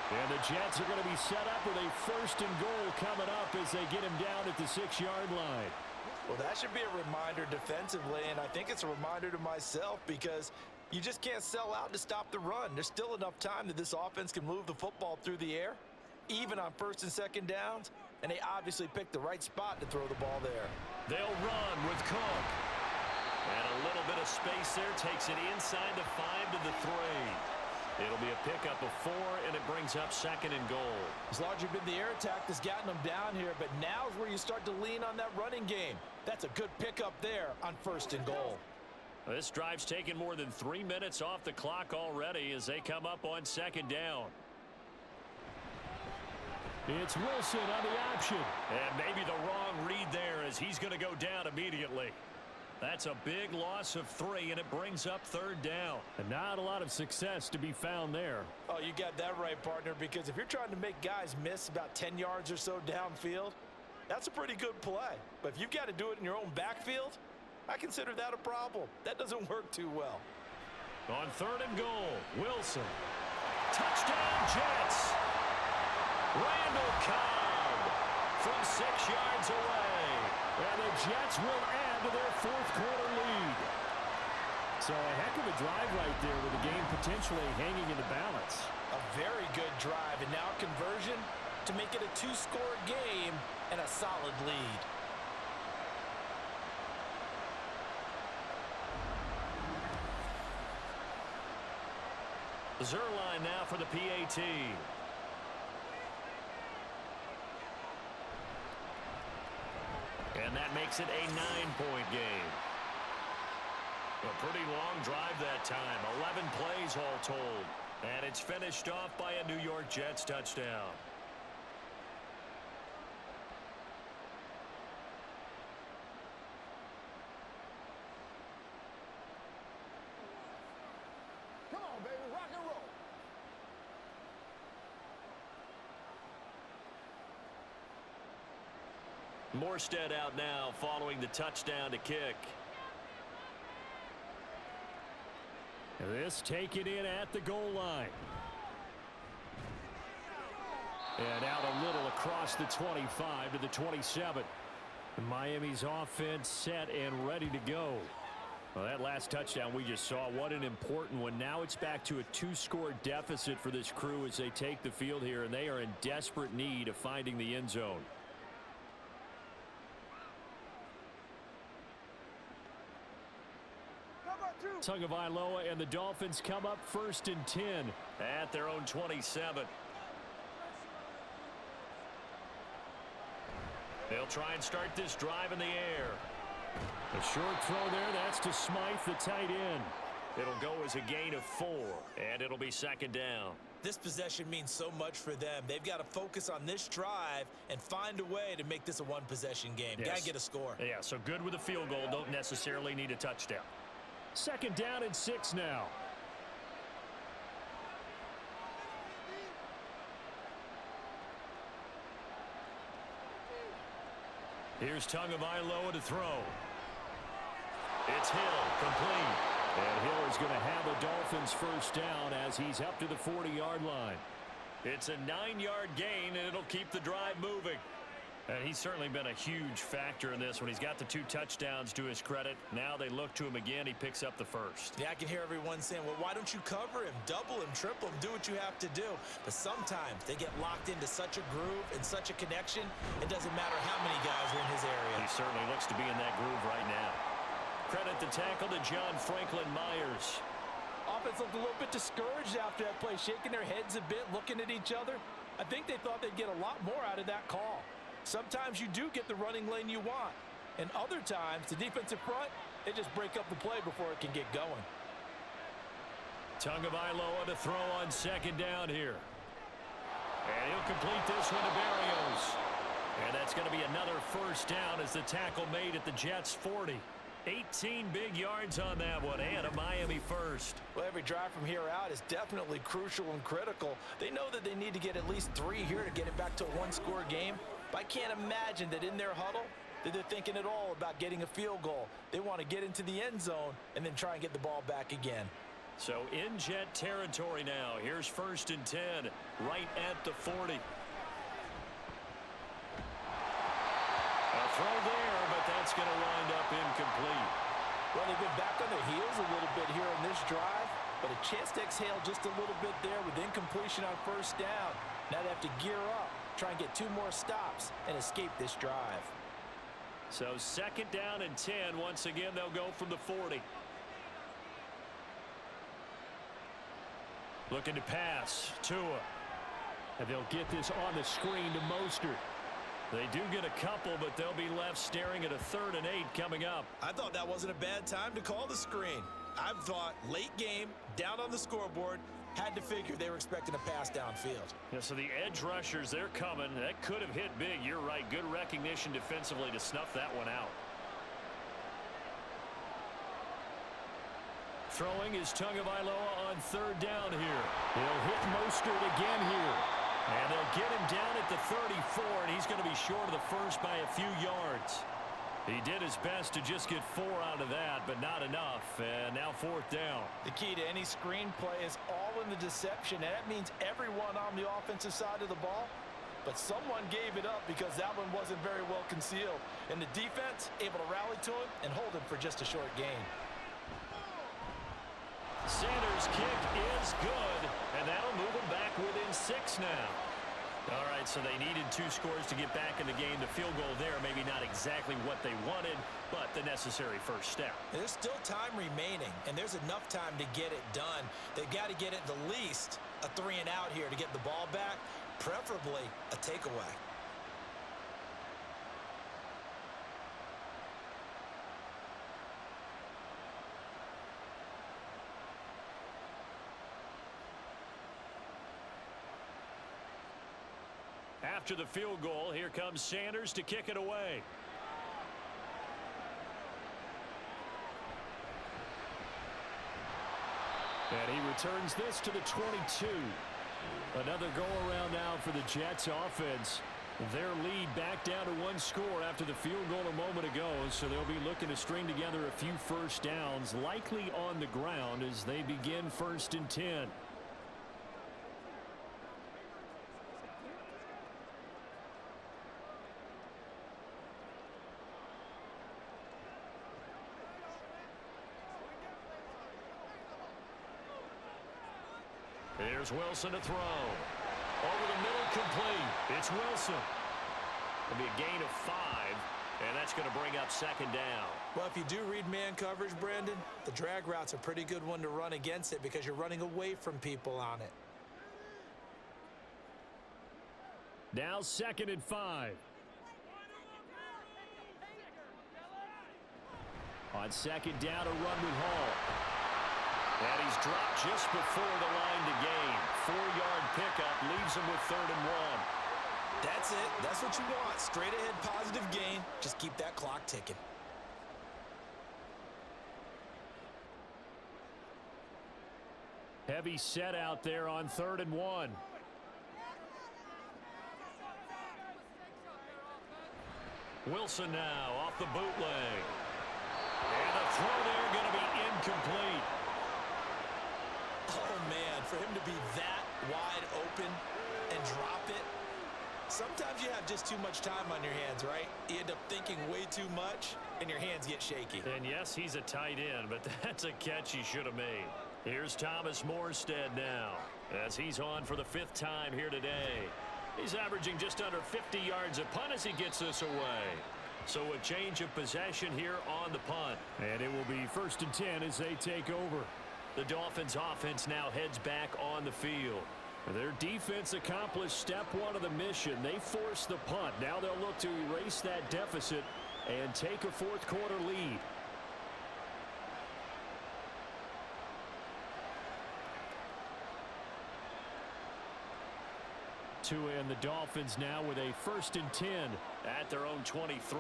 B: And the Jets are going to be set up with a 1st and goal coming up as they get him down at the 6-yard line.
C: Well, that should be a reminder defensively, and I think it's a reminder to myself because you just can't sell out to stop the run. There's still enough time that this offense can move the football through the air, even on first and second downs, and they obviously picked the right spot to throw the ball there.
B: They'll run with Cook. And a little bit of space there takes it inside the 5 to the 3. It'll be a pickup of 4, and it brings up 2nd and goal.
C: It's largely been the air attack that's gotten them down here, but now's where you start to lean on that running game. That's a good pickup there on 1st and goal.
B: This drive's taken more than 3 minutes off the clock already as they come up on 2nd down.
D: It's Wilson on the option.
B: And maybe the wrong read there as he's going to go down immediately. That's a big loss of 3, and it brings up 3rd down.
D: And not a lot of success to be found there.
C: Oh, you got that right, partner, because if you're trying to make guys miss about 10 yards or so downfield, that's a pretty good play. But if you've got to do it in your own backfield, I consider that a problem. That doesn't work too well.
B: On 3rd and goal, Wilson. Touchdown, Jets. Randall Cobb from 6 yards away.
D: And the Jets will add to their 4th quarter lead. So a heck of a drive right there with the game potentially hanging in the balance.
C: A very good drive, and now conversion to make it a 2-score game and a solid lead.
B: Zerline now for the PAT. And that makes it a 9-point game. A pretty long drive that time. 11 plays all told. And it's finished off by a New York Jets touchdown.
G: Come on, baby, rock and roll.
B: Morstead out now following the touchdown to kick.
D: This taken in at the goal line. And out a little across the 25 to the 27. Miami's offense set and ready to go. Well, that last touchdown we just saw, what an important one. Now it's back to a 2-score deficit for this crew as they take the field here, and they are in desperate need of finding the end zone. Tagovailoa and the Dolphins come up 1st and 10
B: at their own 27. They'll try and start this drive in the air.
D: A short throw there, that's to Smythe, the tight end.
B: It'll go as a gain of 4, and it'll be 2nd down.
C: This possession means so much for them. They've got to focus on this drive and find a way to make this a one-possession game.
B: Yes.
C: Got to get a score.
B: Yeah, so good with a field goal. Don't necessarily need a touchdown.
D: 2nd down and 6 now.
B: Here's Tagovailoa to throw. It's Hill, complete.
D: And Hill is going to have a Dolphins 1st down as he's up to the 40-yard line.
B: It's a 9-yard gain, and it'll keep the drive moving. And he's certainly been a huge factor in this when he's got the 2 touchdowns to his credit. Now they look to him again. He picks up the 1st.
C: Yeah, I can hear everyone saying, well, why don't you cover him, double him, triple him, do what you have to do. But sometimes they get locked into such a groove and such a connection, it doesn't matter how many guys are in his area.
B: He certainly looks to be in that groove right now. Credit the tackle to John Franklin Myers.
C: Offense looked a little bit discouraged after that play, shaking their heads a bit, looking at each other. I think they thought they'd get a lot more out of that call. Sometimes you do get the running lane you want. And other times, the defensive front, they just break up the play before it can get going.
B: Tagovailoa to throw on 2nd down here. And he'll complete this one to Berrios. And that's going to be another 1st down as the tackle made at the Jets' 40. 18 big yards on that one, and a Miami 1st.
C: Well, every drive from here out is definitely crucial and critical. They know that they need to get at least 3 here to get it back to a 1-score game. But I can't imagine that in their huddle that they're thinking at all about getting a field goal. They want to get into the end zone and then try and get the ball back again.
B: So in Jet territory now. Here's 1st and 10, right at the 40. A throw there, but that's going to up incomplete.
C: Well, they've been back on their heels a little bit here in this drive, but a chance to exhale just a little bit there with incompletion on first down. Now they have to gear up, try and get 2 more stops, and escape this drive.
B: So 2nd down and 10. Once again, they'll go from the 40. Looking to pass. Tua. And they'll get this on the screen to Mostert. They do get a couple, but they'll be left staring at a 3rd and 8 coming up.
C: I thought that wasn't a bad time to call the screen. I thought late game, down on the scoreboard, had to figure they were expecting a pass downfield.
B: Yeah, so the edge rushers, they're coming. That could have hit big. You're right. Good recognition defensively to snuff that one out. Throwing is Tagovailoa on 3rd down here. He'll hit Mostert again here. And they'll get him down at the 34, and he's going to be short of the first by a few yards. He did his best to just get 4 out of that, but not enough. And now 4th down.
C: The key to any screenplay is all in the deception, and that means everyone on the offensive side of the ball. But someone gave it up because that one wasn't very well concealed. And the defense able to rally to him and hold him for just a short gain.
B: Sanders' kick is good, and that'll move them back within 6 now. All right, so they needed 2 scores to get back in the game. The field goal there, maybe not exactly what they wanted, but the necessary first step.
C: There's still time remaining, and there's enough time to get it done. They've got to get at the least a 3 and out here to get the ball back, preferably a takeaway.
B: After the field goal, here comes Sanders to kick it away. And he returns this to the 22. Another go-around now for the Jets offense. Their lead back down to 1 score after the field goal a moment ago, so they'll be looking to string together a few first downs, likely on the ground as they begin 1st and 10. Here's Wilson to throw. Over the middle, complete. It's Wilson. It'll be a gain of 5, and that's going to bring up 2nd down.
C: Well, if you do read man coverage, Brandon, the drag route's a pretty good one to run against it because you're running away from people on it.
B: Now 2nd and 5. On 2nd down, a run with Hall. And he's dropped just before the line to gain. 4-yard pickup leaves him with 3rd and 1.
C: That's it. That's what you want. Straight ahead positive gain. Just keep that clock ticking.
B: Heavy set out there on 3rd and 1. Wilson now off the bootleg. And the throw there going to be incomplete.
C: Oh, man, for him to be that wide open and drop it. Sometimes you have just too much time on your hands, right? You end up thinking way too much, and your hands get shaky.
B: And yes, he's a tight end, but that's a catch he should have made. Here's Thomas Morstead now, as he's on for the 5th time here today. He's averaging just under 50 yards a punt as he gets this away. So a change of possession here on the punt. And it will be 1st and 10 as they take over. The Dolphins offense now heads back on the field. Their defense accomplished step 1 of the mission. They forced the punt. Now they'll look to erase that deficit and take a 4th quarter lead. Tua and the Dolphins now with a 1st and 10 at their own 23.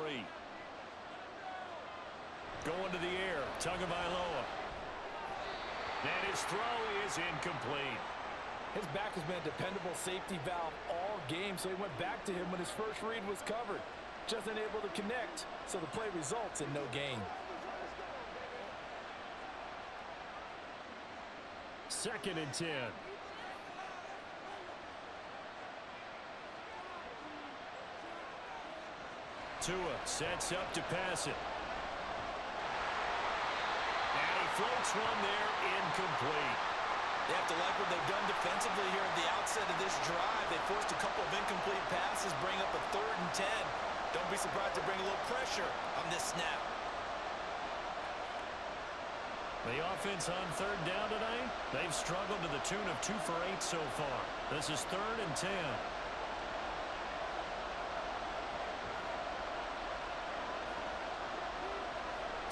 B: Going to the air, Tagovailoa. And his throw is incomplete.
C: His back has been a dependable safety valve all game, so he went back to him when his first read was covered. Just unable to connect, so the play results in no gain.
B: 2nd and 10. Tua sets up to pass it. floats one there, incomplete.
C: They have to like what they've done defensively here at the outset of this drive. They forced a couple of incomplete passes, bring up a 3rd and 10. Don't be surprised to bring a little pressure on this snap.
B: The offense on 3rd down tonight, they've struggled to the tune of 2 for 8 so far. This is 3rd and 10.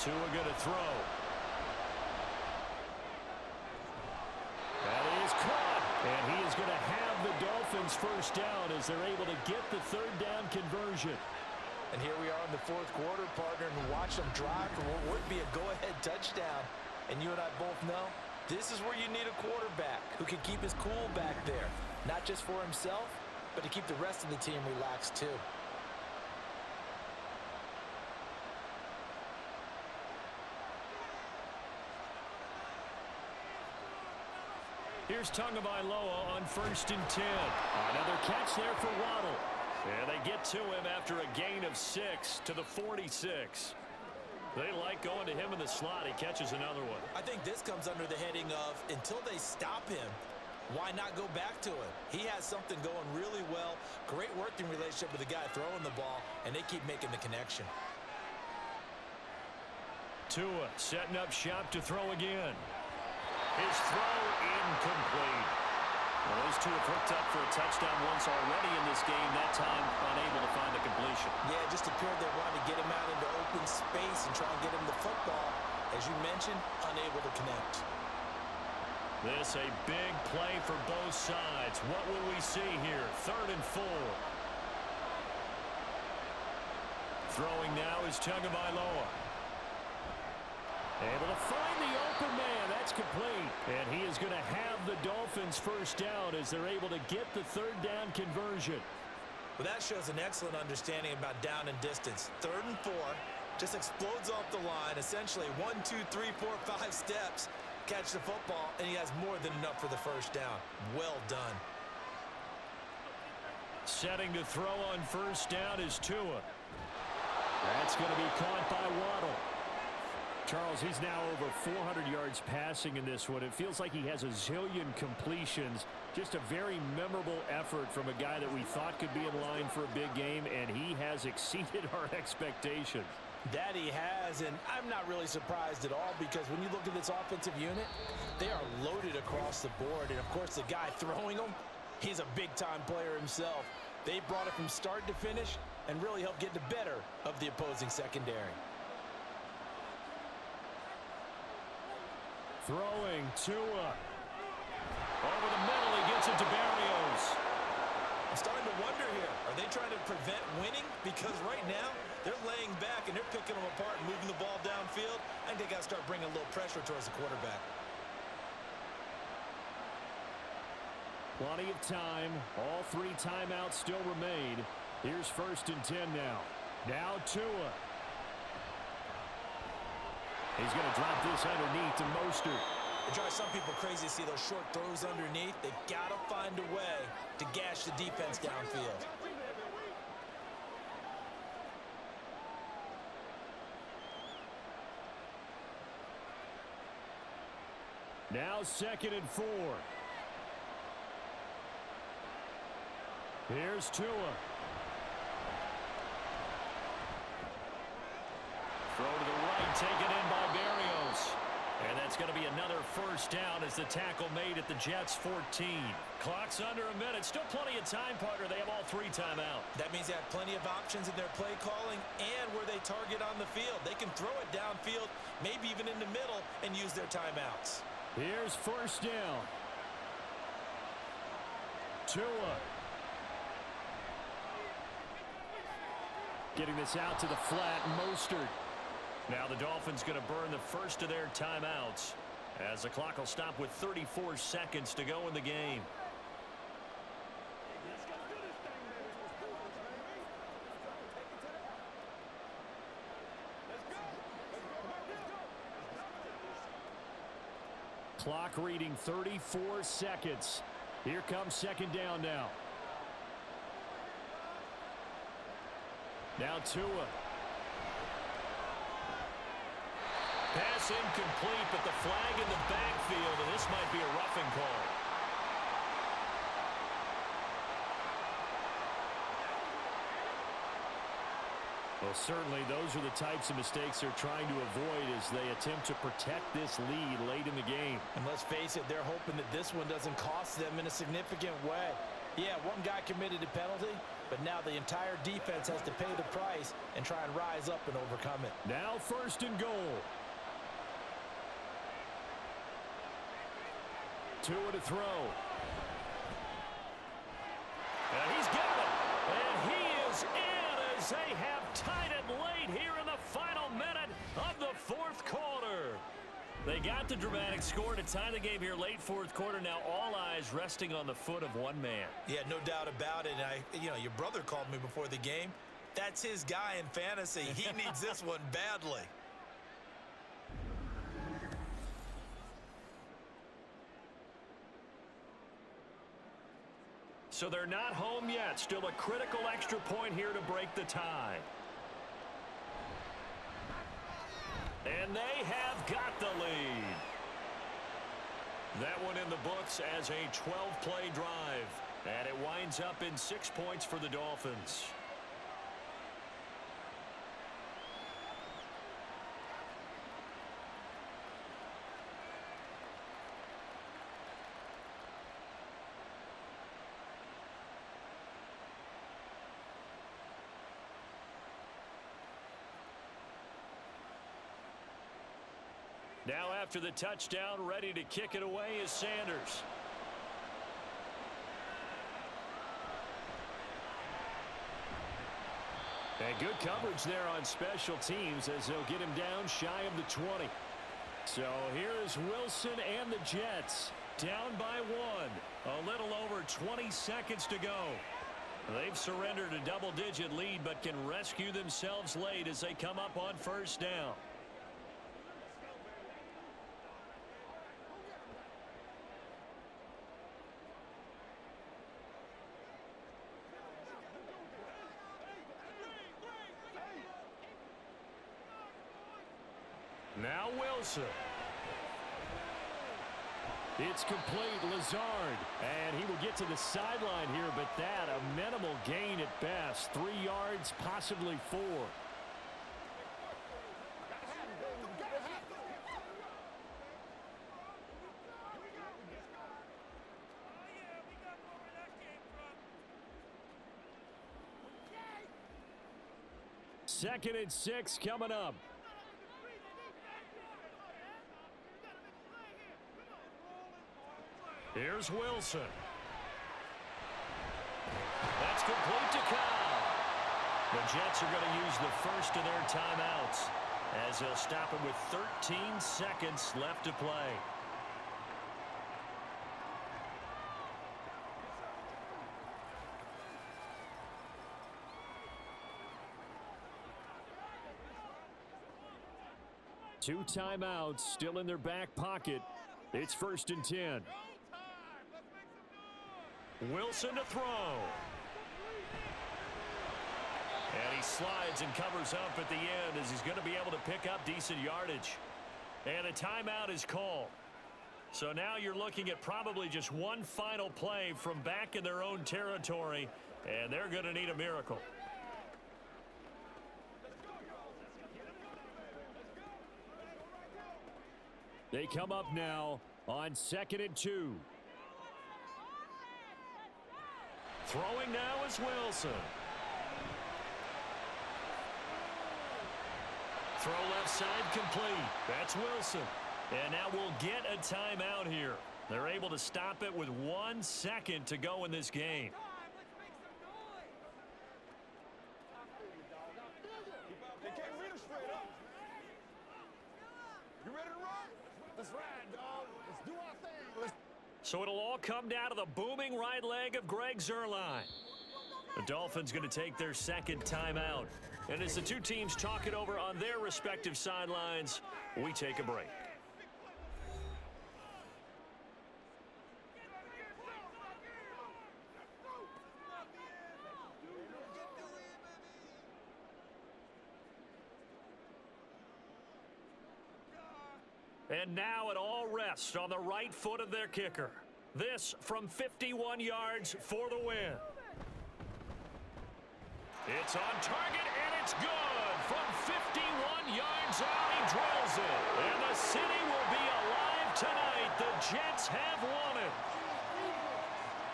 B: Tua going to throw. That is caught. And he is going to have the Dolphins first down as they're able to get the 3rd down conversion.
C: And here we are in the 4th quarter, partner, and watch them drive for what would be a go-ahead touchdown. And you and I both know this is where you need a quarterback who can keep his cool back there. Not just for himself, but to keep the rest of the team relaxed too.
B: Here's Tagovailoa on 1st and 10. Another catch there for Waddle. And they get to him after a gain of 6 to the 46. They like going to him in the slot. He catches another one.
C: I think this comes under the heading of until they stop him, why not go back to him? He has something going really well. Great working relationship with the guy throwing the ball, and they keep making the connection.
B: Tua setting up shop to throw again. His throw incomplete. Well, those two have hooked up for a touchdown once already in this game. That time unable to find the completion.
C: Yeah, it just appeared they wanted to get him out into open space and try and get him the football. As you mentioned, unable to connect.
B: This a big play for both sides. What will we see here? 3rd and 4. Throwing now is Tagovailoa. Able to find the open man. That's complete. And he is going to have the Dolphins first down as they're able to get the 3rd down conversion.
C: Well, that shows an excellent understanding about down and distance. 3rd and 4. Just explodes off the line. Essentially 1, 2, 3, 4, 5 steps. Catch the football, and he has more than enough for the first down. Well done.
B: Setting to throw on 1st down is Tua. That's going to be caught by Waddle. Charles, he's now over 400 yards passing in this one. It feels like he has a zillion completions. Just a very memorable effort from a guy that we thought could be in line for a big game, and he has exceeded our expectations.
C: That he has, and I'm not really surprised at all because when you look at this offensive unit, they are loaded across the board. And, of course, the guy throwing them, he's a big-time player himself. They brought it from start to finish and really helped get the better of the opposing secondary.
B: Throwing Tua. Over the middle, he gets it to Barrios.
C: I'm starting to wonder here, are they trying to prevent winning? Because right now, they're laying back and they're picking them apart and moving the ball downfield. I think they got to start bringing a little pressure towards the quarterback.
B: Plenty of time. All 3 timeouts still remain. Here's 1st and 10 now. Now Tua. He's going to drop this underneath to Mostert.
C: It drives some people crazy to see those short throws underneath. They've got to find a way to gash the defense downfield.
B: Now 2nd and 4. Here's Tua. Throw to the right, taken in by Barrios. And that's going to be another first down as the tackle made at the Jets' 14. Clock's under a minute. Still plenty of time, partner. They have all 3 timeouts.
C: That means they have plenty of options in their play calling and where they target on the field. They can throw it downfield, maybe even in the middle, and use their timeouts.
B: Here's first down. Tua. Getting this out to the flat, Mostert. Now the Dolphins going to burn the first of their timeouts as the clock will stop with 34 seconds to go in the game. Clock reading 34 seconds. Here comes 2nd down now. Now Tua. Pass incomplete, but the flag in the backfield, and this might be a roughing call. Well, certainly those are the types of mistakes they're trying to avoid as they attempt to protect this lead late in the game.
C: And let's face it, they're hoping that this one doesn't cost them in a significant way. Yeah, one guy committed a penalty, but now the entire defense has to pay the price and try and rise up and overcome it.
B: Now 1st and goal. Tua to throw. And he's got it. And he is in as they have tied it late here in the final minute of the 4th quarter. They got the dramatic score to tie the game here late 4th quarter. Now all eyes resting on the foot of one man.
C: Yeah, no doubt about it. And your brother called me before the game. That's his guy in fantasy. He needs this one badly.
B: So they're not home yet. Still a critical extra point here to break the tie. And they have got the lead. That one in the books as a 12-play drive. And it winds up in 6 points for the Dolphins. Now after the touchdown, ready to kick it away is Sanders. And good coverage there on special teams as they'll get him down shy of the 20. So here is Wilson and the Jets down by 1. A little over 20 seconds to go. They've surrendered a double-digit lead but can rescue themselves late as they come up on 1st down. Now Wilson. It's complete, Lazard. And he will get to the sideline here, but that a minimal gain at best. 3 yards, possibly 4. Second and 6 coming up. Here's Wilson. That's complete to Kyle. The Jets are going to use the first of their timeouts as they'll stop it with 13 seconds left to play. Two timeouts still in their back pocket. It's 1st and 10. Wilson to throw. And he slides and covers up at the end as he's going to be able to pick up decent yardage. And a timeout is called. So now you're looking at probably just one final play from back in their own territory, and they're going to need a miracle. They come up now on 2nd and 2. Throwing now is Wilson. Throw left side complete. That's Wilson. And now we'll get a timeout here. They're able to stop it with 1 second to go in this game.
G: They can't read it straight up. You ready to run? Let's ride, dog. Let's do our thing.
B: So it'll all come down to the booming right leg of Greg Zuerlein. The Dolphins going to take their second timeout. And as the two teams talk it over on their respective sidelines, we take a break. And now it all rests on the right foot of their kicker. This from 51 yards for the win. It's on target, and it's good. From 51 yards out, he drills it. And the city will be alive tonight. The Jets have won it.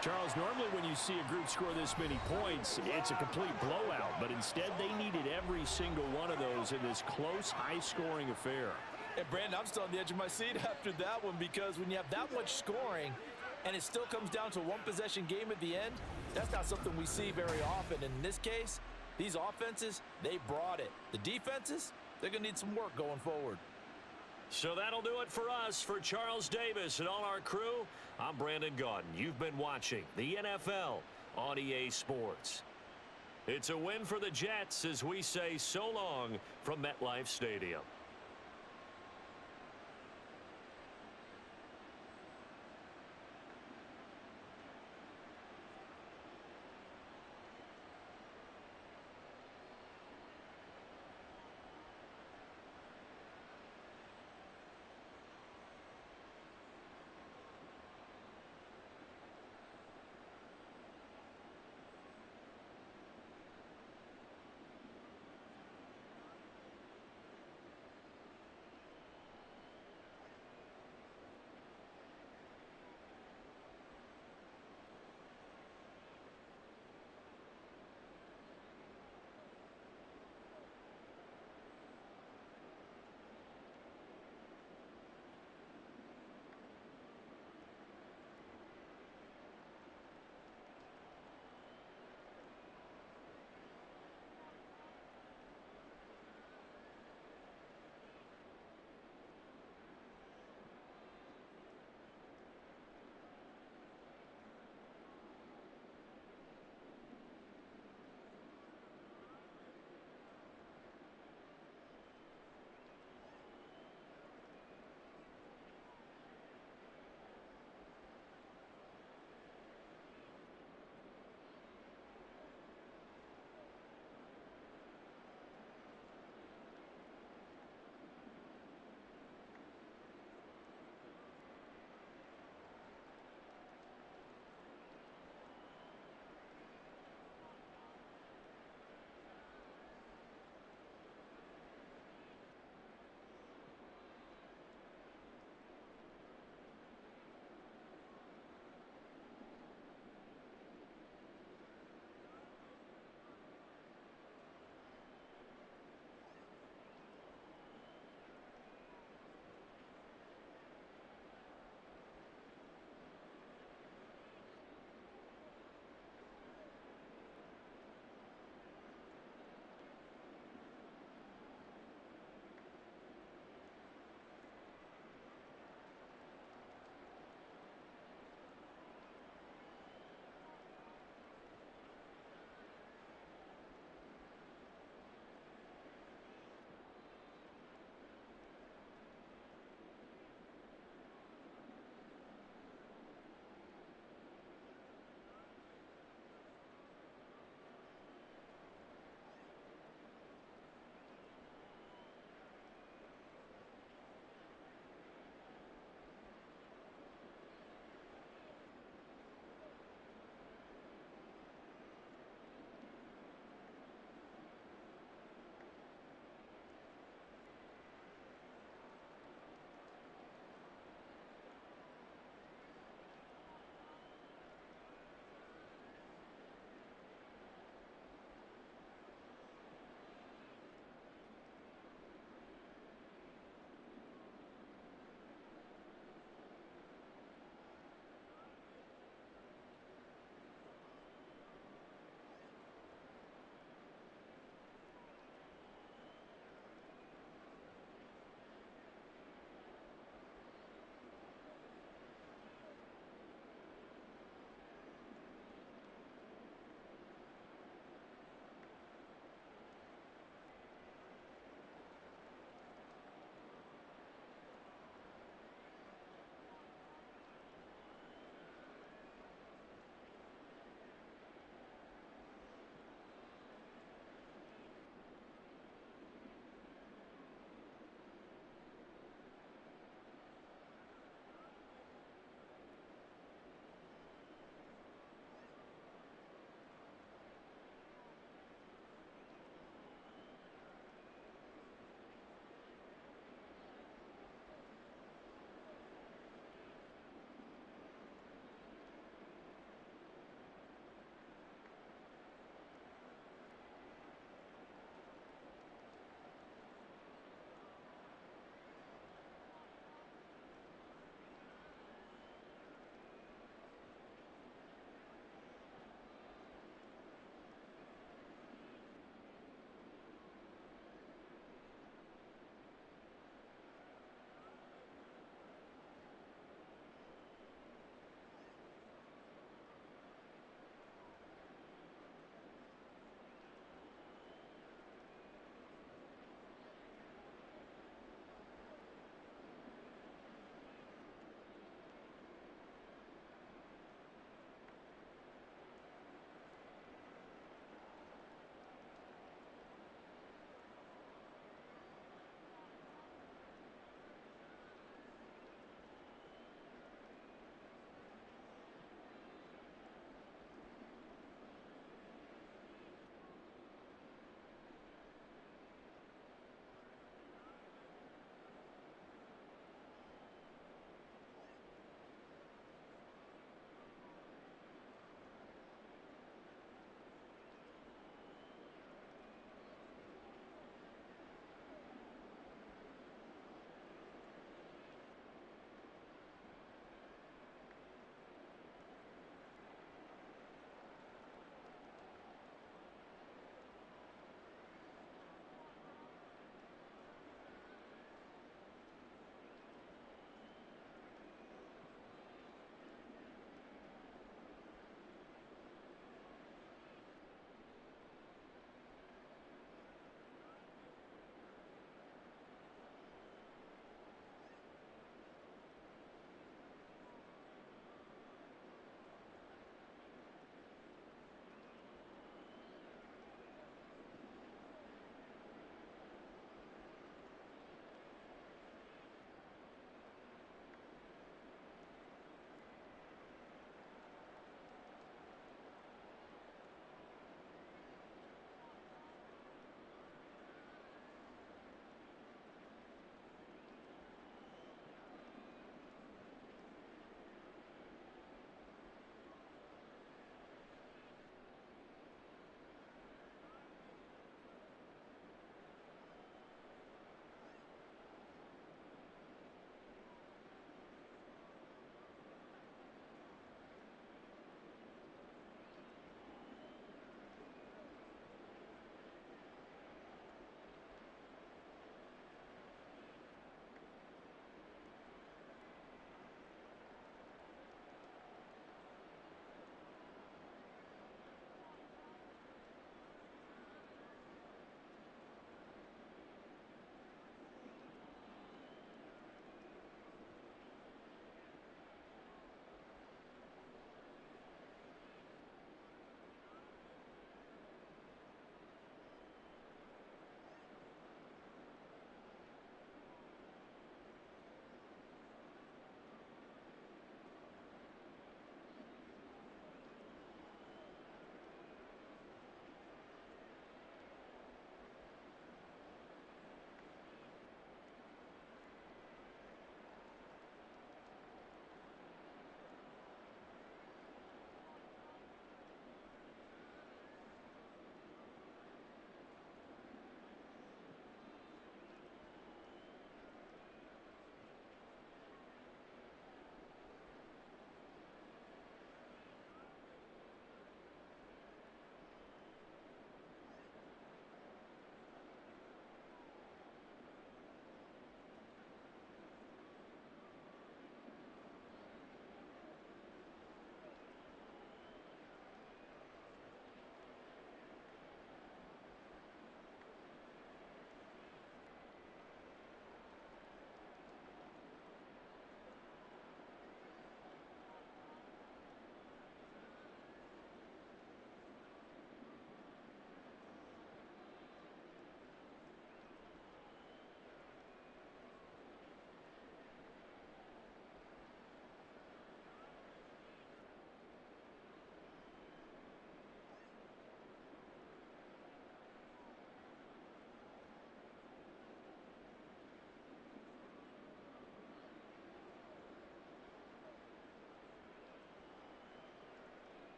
D: Charles, normally when you see a group score this many points, it's a complete blowout. But instead, they needed every single one of those in this close, high-scoring affair.
C: And, Brandon, I'm still on the edge of my seat after that one because when you have that much scoring and it still comes down to a one-possession game at the end, that's not something we see very often. And in this case, these offenses, they brought it. The defenses, they're going to need some work going forward.
B: So that'll do it for us. For Charles Davis and all our crew, I'm Brandon Gaudin. You've been watching the NFL on EA Sports. It's a win for the Jets as we say so long from MetLife Stadium.